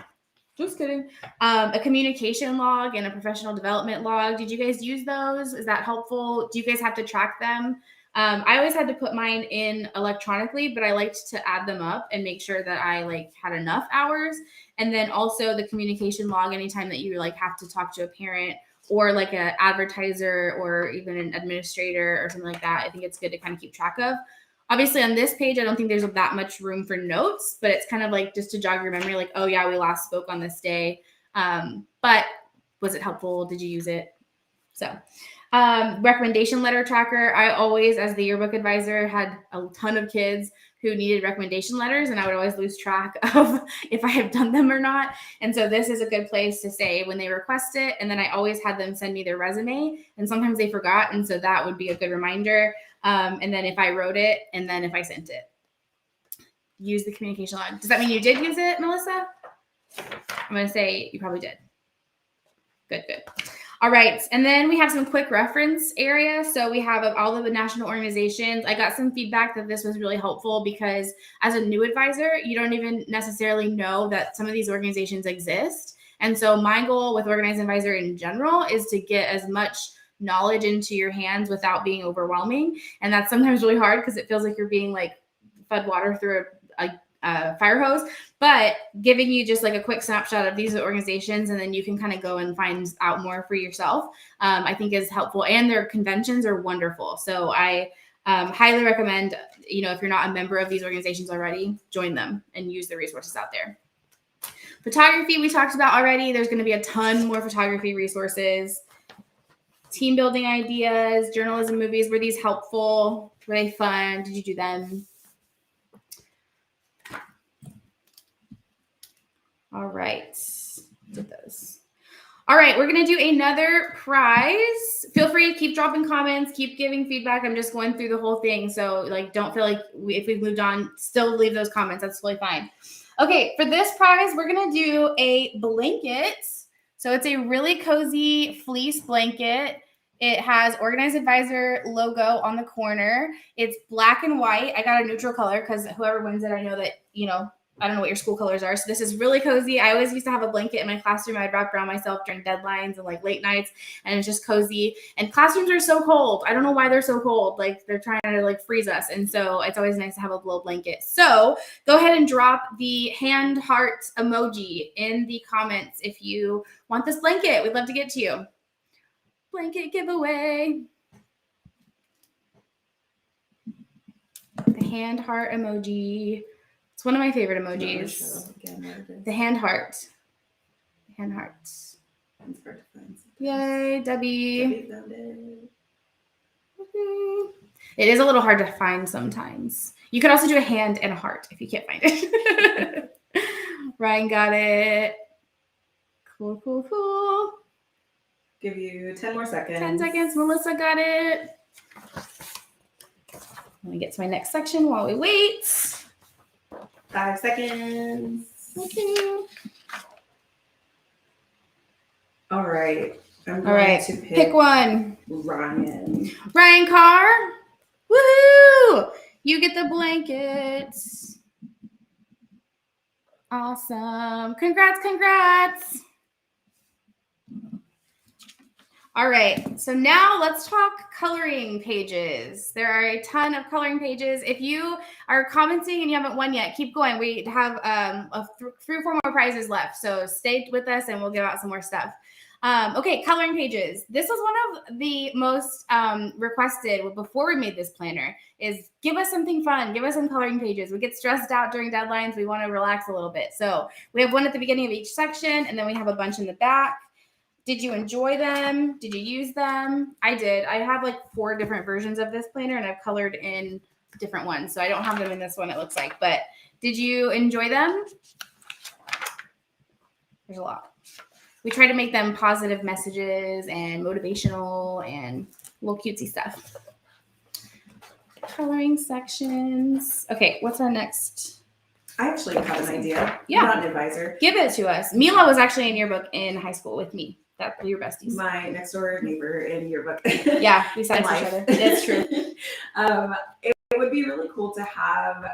Just kidding. A communication log and a professional development log. Did you guys use those? Is that helpful? Do you guys have to track them? I always had to put mine in electronically, but I liked to add them up and make sure that I like had enough hours. And then also the communication log, anytime that you like have to talk to a parent or like an advertiser or even an administrator or something like that. I think it's good to kind of keep track of. Obviously on this page, I don't think there's that much room for notes, but it's kind of like just to jog your memory, like, oh yeah, we last spoke on this day. But was it helpful? Did you use it? So recommendation letter tracker. I always, as the yearbook advisor, had a ton of kids who needed recommendation letters, and I would always lose track of if I have done them or not. And so this is a good place to say when they request it. And then I always had them send me their resume, and sometimes they forgot. And so that would be a good reminder. And then if I wrote it, and then if I sent it, use the communication log. Does that mean you did use it, Melissa? I'm going to say you probably did. Good. All right. And then we have some quick reference areas. So we have all of the national organizations. I got some feedback that this was really helpful because as a new advisor, you don't even necessarily know that some of these organizations exist. And so my goal with Organized Advisor in general is to get as much knowledge into your hands without being overwhelming. And that's sometimes really hard because it feels like you're being like fed water through a fire hose, but giving you just like a quick snapshot of these organizations, and then you can kind of go and find out more for yourself, I think is helpful. And their conventions are wonderful. So I highly recommend, if you're not a member of these organizations already, join them and use the resources out there. Photography, we talked about already. There's going to be a ton more photography resources. Team building ideas, journalism movies. Were these helpful? Were they fun? Did you do them? All right. Did those. All right. We're going to do another prize. Feel free to keep dropping comments, keep giving feedback. I'm just going through the whole thing. So don't feel like if we've moved on, still leave those comments. That's totally fine. Okay. For this prize, we're going to do a blanket. So it's a really cozy fleece blanket. It has Organized Advisor logo on the corner. It's black and white. I got a neutral color because whoever wins it, I know that, I don't know what your school colors are. So this is really cozy. I always used to have a blanket in my classroom I'd wrap around myself during deadlines and like late nights, and it's just cozy. And classrooms are so cold. I don't know why they're so cold. Like they're trying to like freeze us. And so it's always nice to have a little blanket. So go ahead and drop the hand heart emoji in the comments if you want this blanket. We'd love to get to you. Blanket giveaway. The hand heart emoji. It's one of my favorite emojis. The hand heart. Hand hearts. Yay, Debbie. Found it. It is a little hard to find sometimes. You could also do a hand and a heart if you can't find it. Ryan got it. Cool. Give you 10 more seconds. 10 seconds. Melissa got it. Let me get to my next section while we wait. 5 seconds. Okay. All right. I'm going to pick one. Ryan. Ryan Carr. Woohoo! You get the blankets. Awesome. Congrats. All right, so now let's talk coloring pages. There are a ton of coloring pages. If you are commenting and you haven't won yet, keep going. We have 3 or 4 more prizes left, so stay with us and we'll give out some more stuff. Okay, coloring pages. This was one of the most requested before we made this planner is give us something fun. Give us some coloring pages. We get stressed out during deadlines. We want to relax a little bit. So we have one at the beginning of each section, and then we have a bunch in the back. Did you enjoy them? Did you use them? I did. I have like 4 different versions of this planner, and I've colored in different ones. So I don't have them in this one, it looks like. But did you enjoy them? There's a lot. We try to make them positive messages and motivational and little cutesy stuff. Coloring sections. Okay, what's our next? I actually have an idea. Yeah. Not an advisor. Give it to us. Mila was actually in your book in high school with me. That's your besties. My next door neighbor in yearbook. Yeah, we signed each other. That's true. It would be really cool to have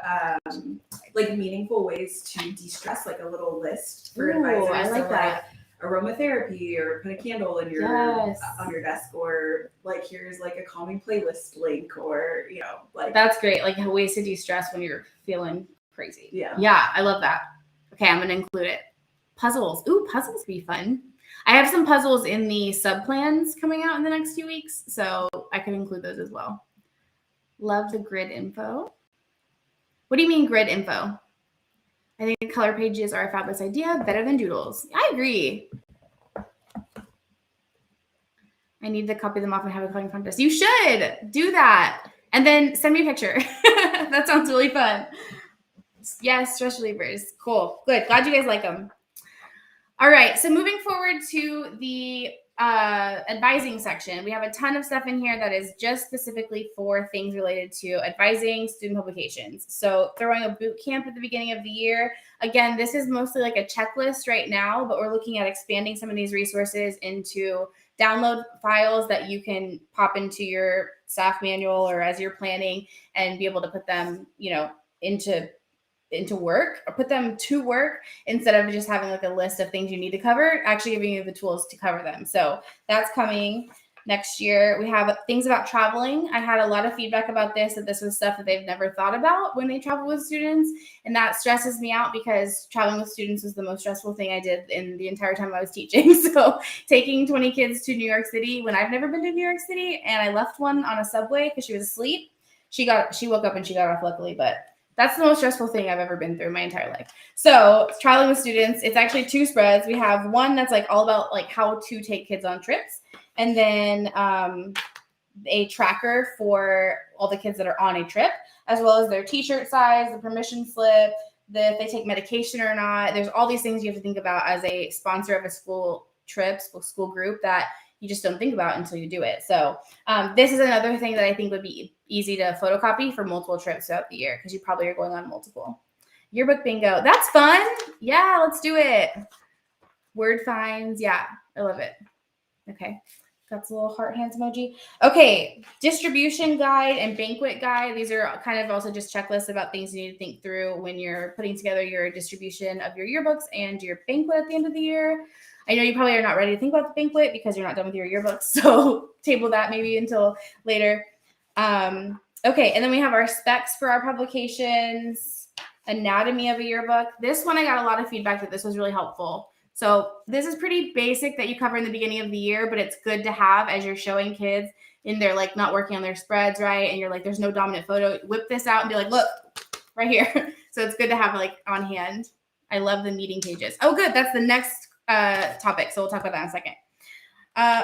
like meaningful ways to de-stress, like a little list for advisors. I like that. Like aromatherapy, or put a candle in your on your desk, or like here's like a calming playlist link, or like that's great. Like ways to de-stress when you're feeling crazy. Yeah, I love that. Okay, I'm gonna include it. Puzzles. Ooh, puzzles would be fun. I have some puzzles in the sub plans coming out in the next few weeks, so I could include those as well. Love the grid info. What do you mean grid info? I think color pages are a fabulous idea. Better than doodles. I agree. I need to copy them off and have a coloring contest. You should do that. And then send me a picture. That sounds really fun. Yes, stress relievers. Cool. Good. Glad you guys like them. All right. So moving forward to the advising section, we have a ton of stuff in here that is just specifically for things related to advising student publications. So throwing a boot camp at the beginning of the year. Again, this is mostly like a checklist right now, but we're looking at expanding some of these resources into download files that you can pop into your staff manual or as you're planning and be able to put them, into work, or put them to work instead of just having like a list of things you need to cover, actually giving you the tools to cover them. So that's coming next year. We have things about traveling. I had a lot of feedback about this, that this was stuff that they've never thought about when they travel with students. And that stresses me out because traveling with students was the most stressful thing I did in the entire time I was teaching. So taking 20 kids to New York City when I've never been to New York City, and I left one on a subway because she was asleep. She woke up and she got off luckily, but that's the most stressful thing I've ever been through in my entire life. So traveling with students, it's actually 2 spreads. We have one that's like all about like how to take kids on trips, and then a tracker for all the kids that are on a trip, as well as their t-shirt size, the permission slip, if they take medication or not. There's all these things you have to think about as a sponsor of a school trip, school group, that you just don't think about until you do it. So this is another thing that I think would be easy to photocopy for multiple trips throughout the year, because you probably are going on multiple. Yearbook bingo. That's fun. Yeah, let's do it. Word finds. Yeah, I love it. Okay. That's a little heart hands emoji. Okay. Distribution guide and banquet guide. These are kind of also just checklists about things you need to think through when you're putting together your distribution of your yearbooks and your banquet at the end of the year. I know you probably are not ready to think about the banquet because you're not done with your yearbooks, so table that maybe until later. Okay, and then we have our specs for our publications, anatomy of a yearbook. This one I got a lot of feedback that this was really helpful. So this is pretty basic that you cover in the beginning of the year, but it's good to have as you're showing kids and they're like not working on their spreads right, and you're like, there's no dominant photo. Whip this out and be like, look, right here. So it's good to have like on hand. I love the meeting pages. Oh, good. That's the next topic. So we'll talk about that in a second.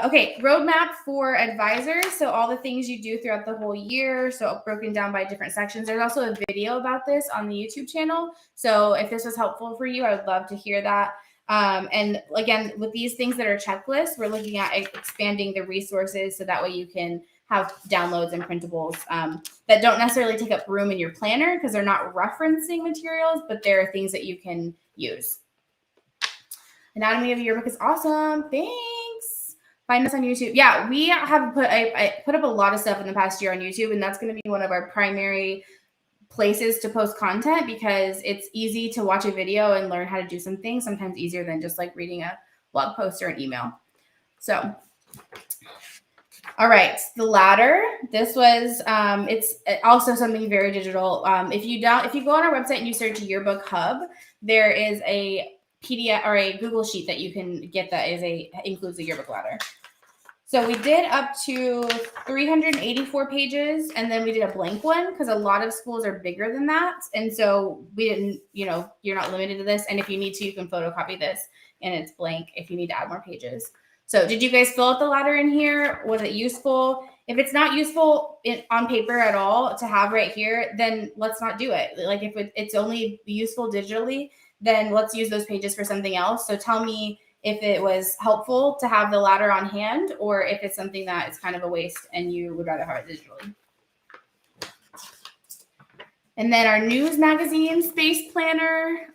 Okay, roadmap for advisors. So all the things you do throughout the whole year. So broken down by different sections. There's also a video about this on the YouTube channel. So if this was helpful for you, I would love to hear that. And again, with these things that are checklists, we're looking at expanding the resources so that way you can have downloads and printables that don't necessarily take up room in your planner because they're not referencing materials, but they're things that you can use. Anatomy of a yearbook is awesome. Thanks. Find us on YouTube. Yeah, we have I put up a lot of stuff in the past year on YouTube, and that's going to be one of our primary places to post content because it's easy to watch a video and learn how to do some things, sometimes easier than just like reading a blog post or an email. So, all right, the ladder. This was it's also something very digital. If you go on our website and you search Yearbook Hub, there is a PDF or a Google sheet that you can get that includes the yearbook ladder. So we did up to 384 pages, and then we did a blank one because a lot of schools are bigger than that. And so we didn't, you're not limited to this. And if you need to, you can photocopy this and it's blank if you need to add more pages. So did you guys fill out the ladder in here? Was it useful? If it's not useful on paper at all to have right here, then let's not do it. Like if it's only useful digitally, then let's use those pages for something else. So tell me if it was helpful to have the ladder on hand or if it's something that is kind of a waste and you would rather have it digitally. And then our news magazine space planner.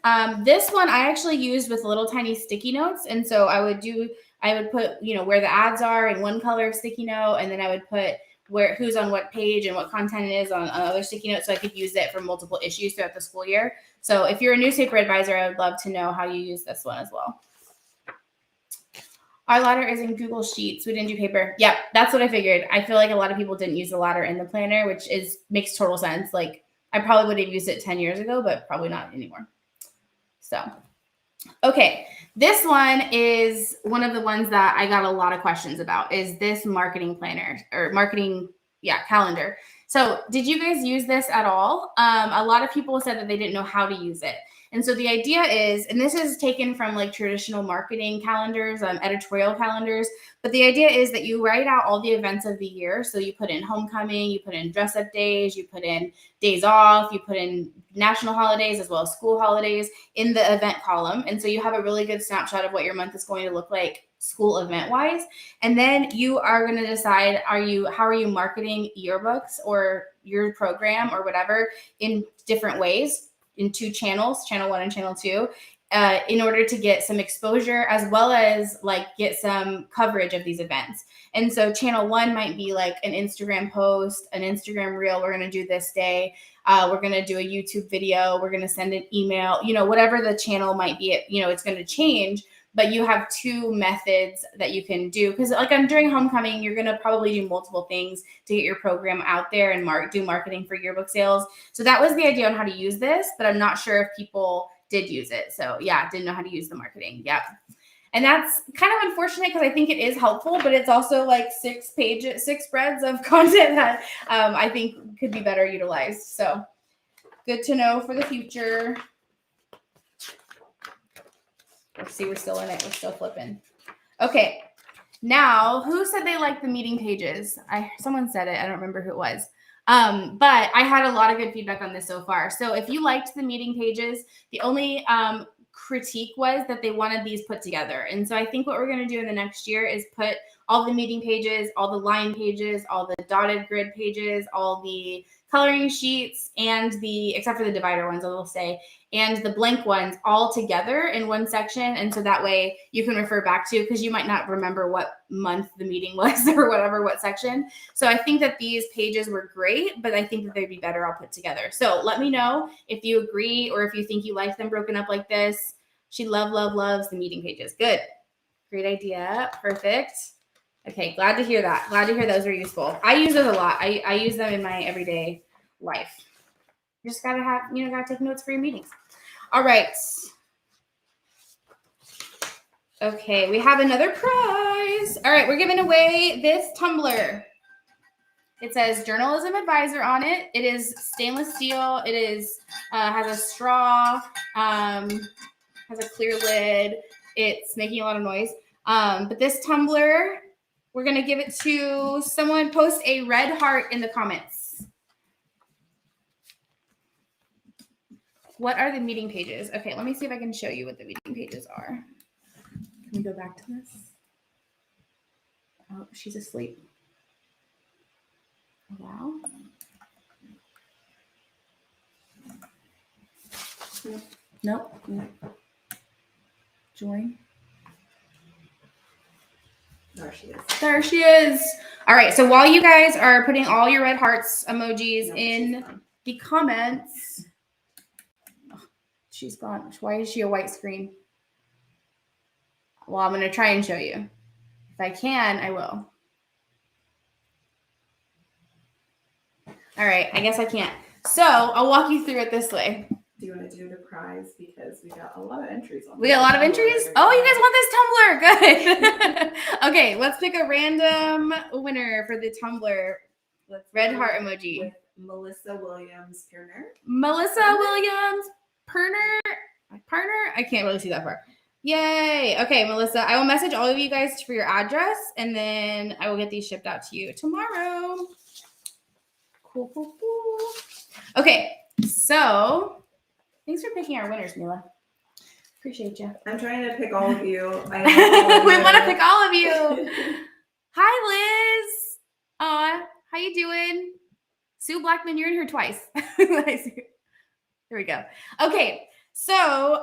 This one I actually used with little tiny sticky notes. And so I would do I would put, where the ads are in one color sticky note, and then I would put who's on what page and what content it is on other sticky notes, so I could use it for multiple issues throughout the school year. So if you're a newspaper advisor, I would love to know how you use this one as well. Our ladder is in Google Sheets. We didn't do paper. Yep, that's what I figured. I feel like a lot of people didn't use the ladder in the planner, which makes total sense. Like, I probably would have used it 10 years ago, but probably not anymore. So, okay. This one is one of the ones that I got a lot of questions about, is this marketing planner or marketing, calendar. So did you guys use this at all? A lot of people said that they didn't know how to use it. And so the idea is, and this is taken from like traditional marketing calendars, editorial calendars, but the idea is that you write out all the events of the year. So you put in homecoming, you put in dress up days, you put in days off, you put in national holidays as well as school holidays in the event column. And so you have a really good snapshot of what your month is going to look like school event wise. And then you are going to decide, how are you marketing yearbooks or your program or whatever in different ways, in two channels, channel 1 and channel 2, in order to get some exposure as well as like get some coverage of these events. And so channel 1 might be like an Instagram post, an Instagram reel. We're going to do this day. We're going to do a YouTube video. We're going to send an email, whatever the channel might be, it's going to change, but you have two methods that you can do. Because like during homecoming, you're going to probably do multiple things to get your program out there and do marketing for yearbook sales. So that was the idea on how to use this, but I'm not sure if people did use it. So didn't know how to use the marketing. Yep. And that's kind of unfortunate because I think it is helpful, but it's also like 6 spreads of content that I think could be better utilized. So good to know for the future. Let's see, we're still in it. We're still flipping. Okay. Now, who said they liked the meeting pages? Someone said it. I don't remember who it was. But I had a lot of good feedback on this so far. So if you liked the meeting pages, the only critique was that they wanted these put together. And so I think what we're going to do in the next year is put all the meeting pages, all the line pages, all the dotted grid pages, all the coloring sheets, and except for the divider ones, I will say, and the blank ones all together in one section. And so that way you can refer back to, because you might not remember what month the meeting was or whatever, what section. So I think that these pages were great, but I think that they'd be better all put together. So let me know if you agree or if you think you like them broken up like this. She loves the meeting pages. Good. Great idea. Perfect. Okay, glad to hear that. Glad to hear those are useful. I use those a lot. I use them in my everyday life. You just gotta gotta take notes for your meetings. All right. Okay, we have another prize. All right, we're giving away this tumbler. It says journalism advisor on it. It is stainless steel. It is has a straw, has a clear lid. It's making a lot of noise. But this tumbler, we're going to give it to someone. Post a red heart in the comments. What are the meeting pages? Okay, let me see if I can show you what the meeting pages are. Can we go back to this? Oh, she's asleep. Wow. Nope. Join. There she is. All right. So while you guys are putting all your red hearts emojis in the comments, she's gone. Why is she a white screen? Well, I'm going to try and show you. If I can, I will. All right. I guess I can't. So I'll walk you through it this way. Do you want to do the prize? Because we got a lot of entries on. We got a lot of entries? Oh, you guys want this tumbler. Good. Okay, let's pick a random winner for the tumbler. Red heart emoji. With Melissa Williams Perner. Melissa Williams Perner? I can't really see that far. Yay. Okay, Melissa, I will message all of you guys for your address, and then I will get these shipped out to you tomorrow. Cool. Okay, so thanks for picking our winners, Mila. Appreciate you. I'm trying to pick all of you. We want to pick all of you. Hi, Liz. Aw, how you doing? Sue Blackman, you're in here twice. There we go. Okay, So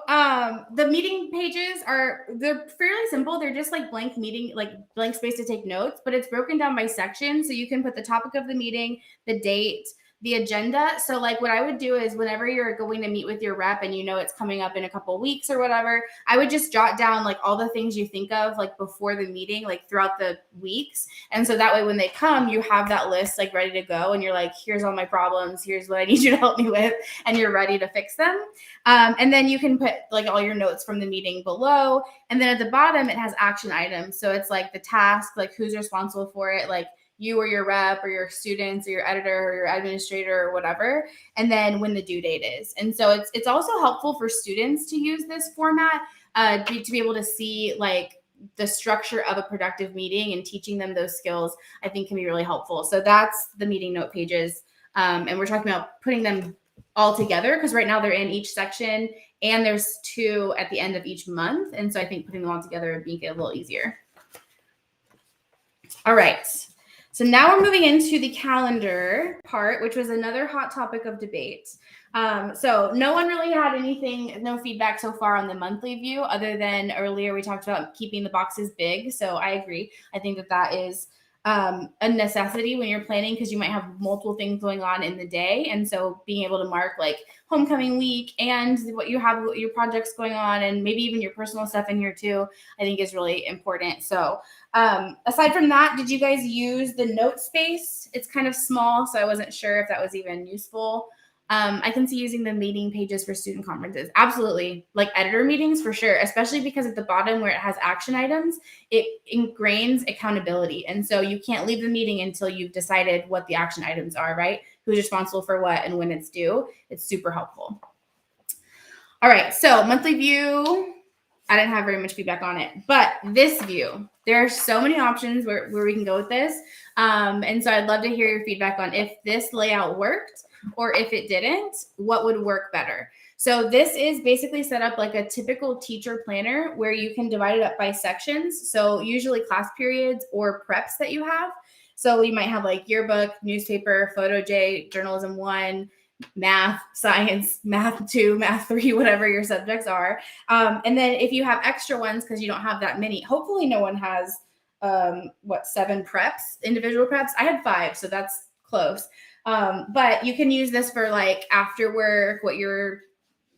the meeting pages they're fairly simple. They're just like blank space to take notes, but it's broken down by section. So you can put the topic of the meeting, the date, the agenda. So like what I would do is whenever you're going to meet with your rep and you know it's coming up in a couple weeks or whatever, I would just jot down like all the things you think of like before the meeting, like throughout the weeks. And so that way when they come, you have that list like ready to go and you're like, here's all my problems, here's what I need you to help me with, and you're ready to fix them. And then you can put like all your notes from the meeting below. And then at the bottom, it has action items. So it's like the task, like who's responsible for it, like you or your rep or your students or your editor or your administrator or whatever. And then when the due date is. And so it's also helpful for students to use this format to be able to see like the structure of a productive meeting, and teaching them those skills, I think can be really helpful. So that's the meeting note pages. And we're talking about putting them all together because right now they're in each section and there's 2 at the end of each month. And so I think putting them all together would make it a little easier. All right. So now we're moving into the calendar part, which was another hot topic of debate. So no one really had no feedback so far on the monthly view, other than earlier we talked about keeping the boxes big. So I agree. I think that is a necessity when you're planning, because you might have multiple things going on in the day. And so being able to mark like homecoming week and what your projects going on, and maybe even your personal stuff in here too, I think is really important. So aside from that, did you guys use the note space? It's kind of small, so I wasn't sure if that was even useful. I can see using the meeting pages for student conferences. Absolutely. Like editor meetings for sure, especially because at the bottom where it has action items, it ingrains accountability. And so you can't leave the meeting until you've decided what the action items are, right? Who's responsible for what and when it's due. It's super helpful. All right. So monthly view, I didn't have very much feedback on it, but this view, there are so many options where we can go with this. And so I'd love to hear your feedback on if this layout worked, or if it didn't, what would work better. So this is basically set up like a typical teacher planner where you can divide it up by sections. So usually class periods or preps that you have. So you might have like yearbook, newspaper, photo J, journalism 1, math, science, math 2, math 3, whatever your subjects are. And then if you have extra ones, because you don't have that many, hopefully no one has 7 preps, individual preps. I had 5, so that's close. But you can use this for like after work, what your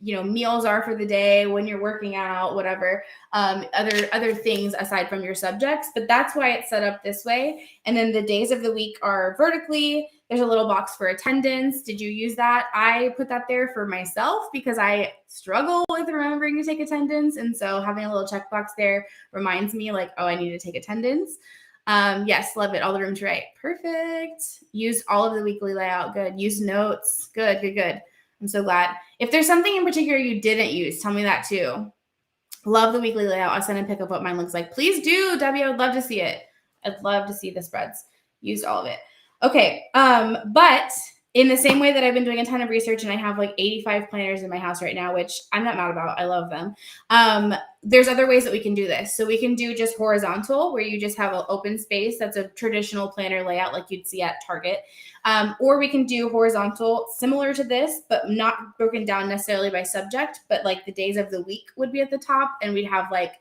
meals are for the day, when you're working out, whatever, other things aside from your subjects. But that's why it's set up this way. And then the days of the week are vertically. There's a little box for attendance. Did you use that? I put that there for myself because I struggle with remembering to take attendance. And so having a little checkbox there reminds me like, oh, I need to take attendance. Yes, love it. All the rooms right. Perfect. Use all of the weekly layout. Good. Use notes. Good. I'm so glad. If there's something in particular you didn't use, tell me that too. Love the weekly layout. I'll send a pic of what mine looks like. Please do, Debbie. I would love to see it. I'd love to see the spreads. Used all of it. Okay. But in the same way that I've been doing a ton of research and I have like 85 planners in my house right now, which I'm not mad about. I love them. There's other ways that we can do this. So we can do just horizontal, where you just have an open space. That's a traditional planner layout like you'd see at Target. Or we can do horizontal, similar to this, but not broken down necessarily by subject, but like the days of the week would be at the top, and we'd have like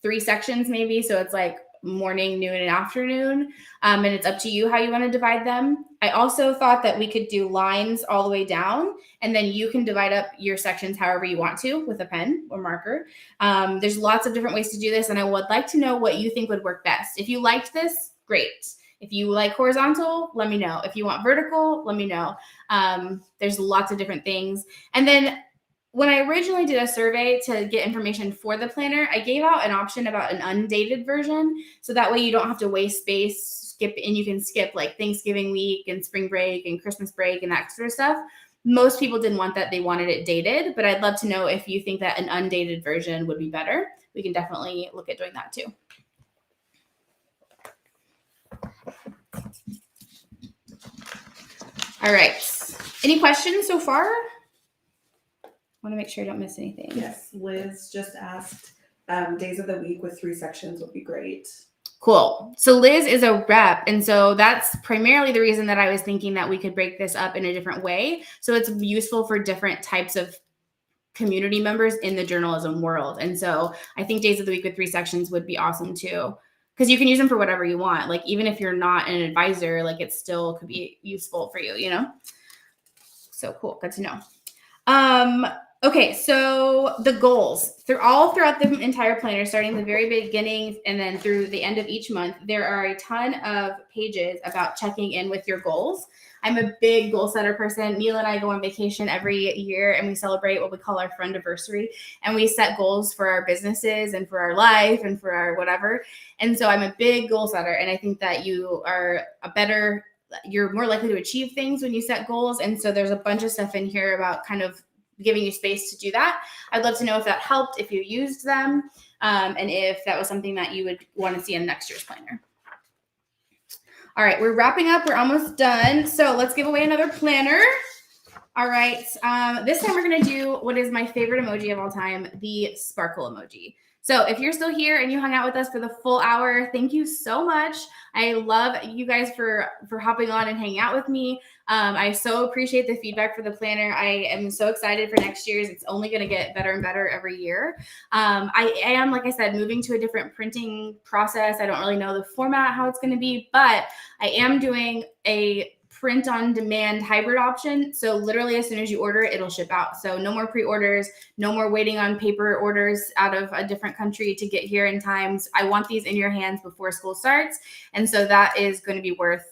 3 sections maybe. So it's like morning, noon, and afternoon. And it's up to you how you want to divide them. I also thought that we could do lines all the way down, and then you can divide up your sections however you want to with a pen or marker. There's lots of different ways to do this, and I would like to know what you think would work best. If you liked this, great. If you like horizontal, let me know. If you want vertical, let me know. There's lots of different things. And then when I originally did a survey to get information for the planner, I gave out an option about an undated version. So that way you don't have to waste space, you can skip like Thanksgiving week and spring break and Christmas break and that sort of stuff. Most people didn't want that. They wanted it dated, but I'd love to know if you think that an undated version would be better. We can definitely look at doing that too. All right. Any questions so far? Want to make sure I don't miss anything. Yes, Liz just asked, days of the week with 3 sections would be great. Cool. So Liz is a rep, and so that's primarily the reason that I was thinking that we could break this up in a different way. So it's useful for different types of community members in the journalism world. And so I think days of the week with 3 sections would be awesome too, because you can use them for whatever you want. Like even if you're not an advisor, like it still could be useful for you, you know? So cool. Good to know. Okay, so the goals throughout the entire planner, starting the very beginning and then through the end of each month, there are a ton of pages about checking in with your goals. I'm a big goal setter person. Neil and I go on vacation every year and we celebrate what we call our friendiversary, and we set goals for our businesses and for our life and for our whatever. And so I'm a big goal setter, and I think that you're more likely to achieve things when you set goals. And so there's a bunch of stuff in here about kind of giving you space to do that. I'd love to know if that helped, if you used them, and if that was something that you would want to see in next year's planner. All right, we're wrapping up. We're almost done. So let's give away another planner. All right, this time we're going to do what is my favorite emoji of all time, the sparkle emoji. So if you're still here and you hung out with us for the full hour, thank you so much. I love you guys for hopping on and hanging out with me. I so appreciate the feedback for the planner. I am so excited for next year's. It's only going to get better and better every year. I am, like I said, moving to a different printing process. I don't really know the format, how it's going to be, but I am doing a print on demand hybrid option. So literally as soon as you order it, it'll ship out. So no more pre-orders, no more waiting on paper orders out of a different country to get here in times. I want these in your hands before school starts. And so that is going to be worth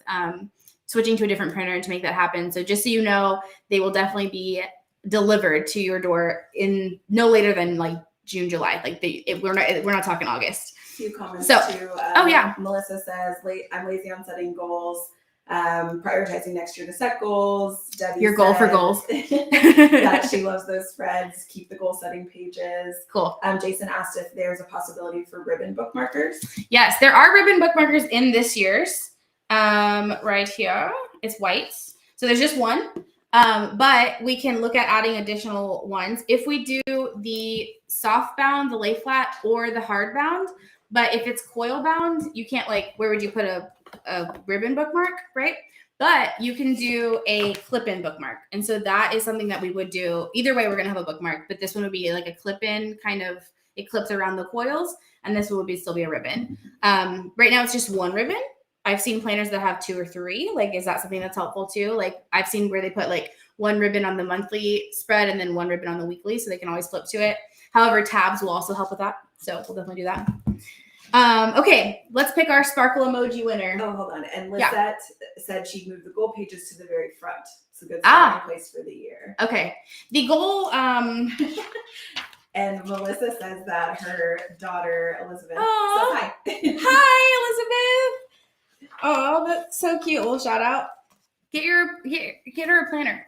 switching to a different printer to make that happen. So just so you know, they will definitely be delivered to your door in no later than like June, July. Like we're not talking August. A few comments too. Oh yeah. Melissa says, I'm lazy on setting goals. Prioritizing next year to set goals. Debbie your goal for goals. That she loves those spreads. Keep the goal setting pages. Cool. Jason asked if there's a possibility for ribbon bookmarkers. Yes, there are ribbon bookmarkers in this year's. Right here, it's white. So there's just one. But we can look at adding additional ones if we do the soft bound, the lay flat, or the hard bound. But if it's coil bound, you can't where would you put a ribbon bookmark, right? But you can do a clip-in bookmark. And so that is something that we would do. Either way, we're going to have a bookmark, but this one would be like a clip-in kind of, it clips around the coils, and this would still be a ribbon. Right now it's just one ribbon. I've seen planners that have 2 or 3. Is that something that's helpful too? I've seen where they put one ribbon on the monthly spread and then one ribbon on the weekly, so they can always flip to it. However, tabs will also help with that. So we'll definitely do that. Okay, let's pick our sparkle emoji winner. Oh, hold on. And Lisette said she'd move the goal pages to the very front. It's a good starting place for the year. Okay. The goal, and Melissa says that her daughter, Elizabeth, says hi. Hi, Elizabeth. Oh, that's so cute. Well, shout out. Get her a planner.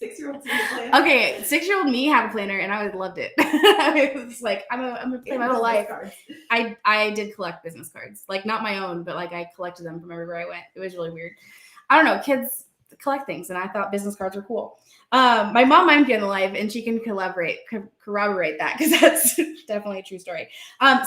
6-year-old planner. Okay, 6-year-old me had a planner and I loved it. I was like, I'm gonna play my whole life. I did collect business cards, not my own, but I collected them from everywhere I went. It was really weird. I don't know, kids collect things, and I thought business cards were cool. My mom might be on the live, and she can corroborate that, because that's definitely a true story.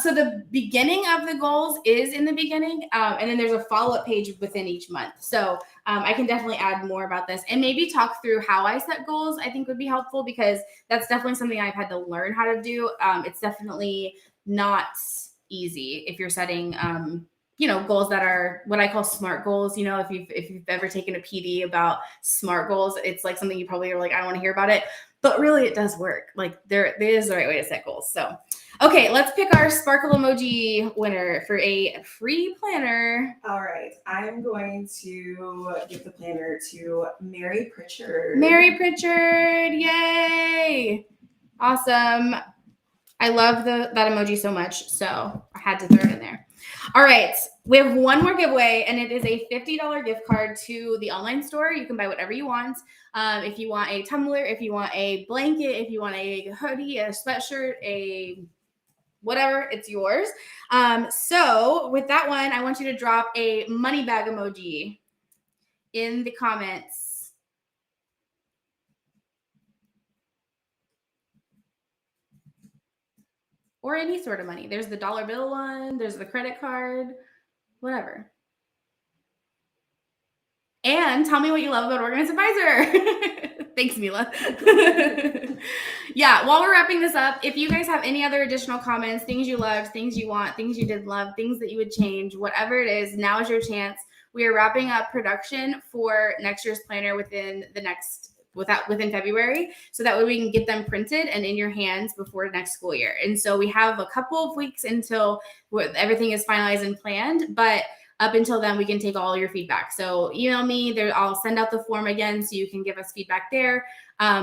So the beginning of the goals is in the beginning, and then there's a follow-up page within each month. So I can definitely add more about this, and maybe talk through how I set goals. I think would be helpful, because that's definitely something I've had to learn how to do. It's definitely not easy if you're setting goals that are what I call SMART goals. If you've ever taken a PD about SMART goals, it's something you probably are I don't want to hear about it, but really it does work. There is the right way to set goals. So, okay, let's pick our sparkle emoji winner for a free planner. All right, I'm going to give the planner to Mary Pritchard. Mary Pritchard, yay! Awesome. I love that emoji so much, so I had to throw it in there. All right, we have one more giveaway, and it is a $50 gift card to the online store. You can buy whatever you want. If you want a tumbler, if you want a blanket, if you want a hoodie, a sweatshirt, a whatever, it's yours. So with that one, I want you to drop a money bag emoji in the comments. Or any sort of money. There's the dollar bill one. There's the credit card. Whatever. And tell me what you love about Organized Advisor. Thanks, Mila. Yeah, while we're wrapping this up, if you guys have any other additional comments, things you loved, things you want, things you didn't love, things that you would change, whatever it is, now is your chance. We are wrapping up production for next year's planner within February, so that way we can get them printed and in your hands before next school year. And so we have a couple of weeks until everything is finalized and planned, but up until then, we can take all your feedback. So email me there. I'll send out the form again so you can give us feedback there.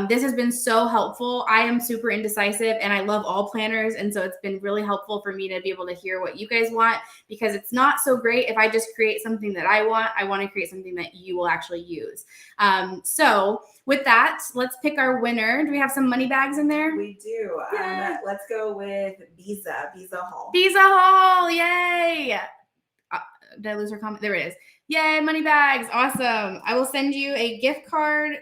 This has been so helpful. I am super indecisive and I love all planners. And so it's been really helpful for me to be able to hear what you guys want, because it's not so great if I just create something that I want. I want to create something that you will actually use. So with that, let's pick our winner. Do we have some money bags in there? We do. Let's go with Visa Hall. Visa Hall, yay! Did I lose her comment? There it is. Yay, money bags. Awesome. I will send you a gift card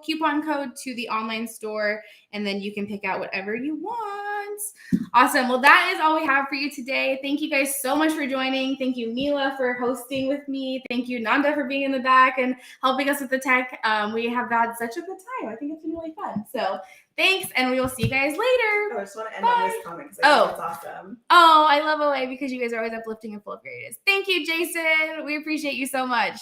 coupon code to the online store, and then you can pick out whatever you want. Awesome. Well, that is all we have for you today. Thank you guys so much for joining. Thank you, Mila, for hosting with me. Thank you, Nanda, for being in the back and helping us with the tech. We have had such a good time. I think it's been really fun. So thanks, and we will see you guys later. I just want to end on this comment because I think it's awesome. Oh, I love OA because you guys are always uplifting and full of greatness. Thank you, Jason. We appreciate you so much.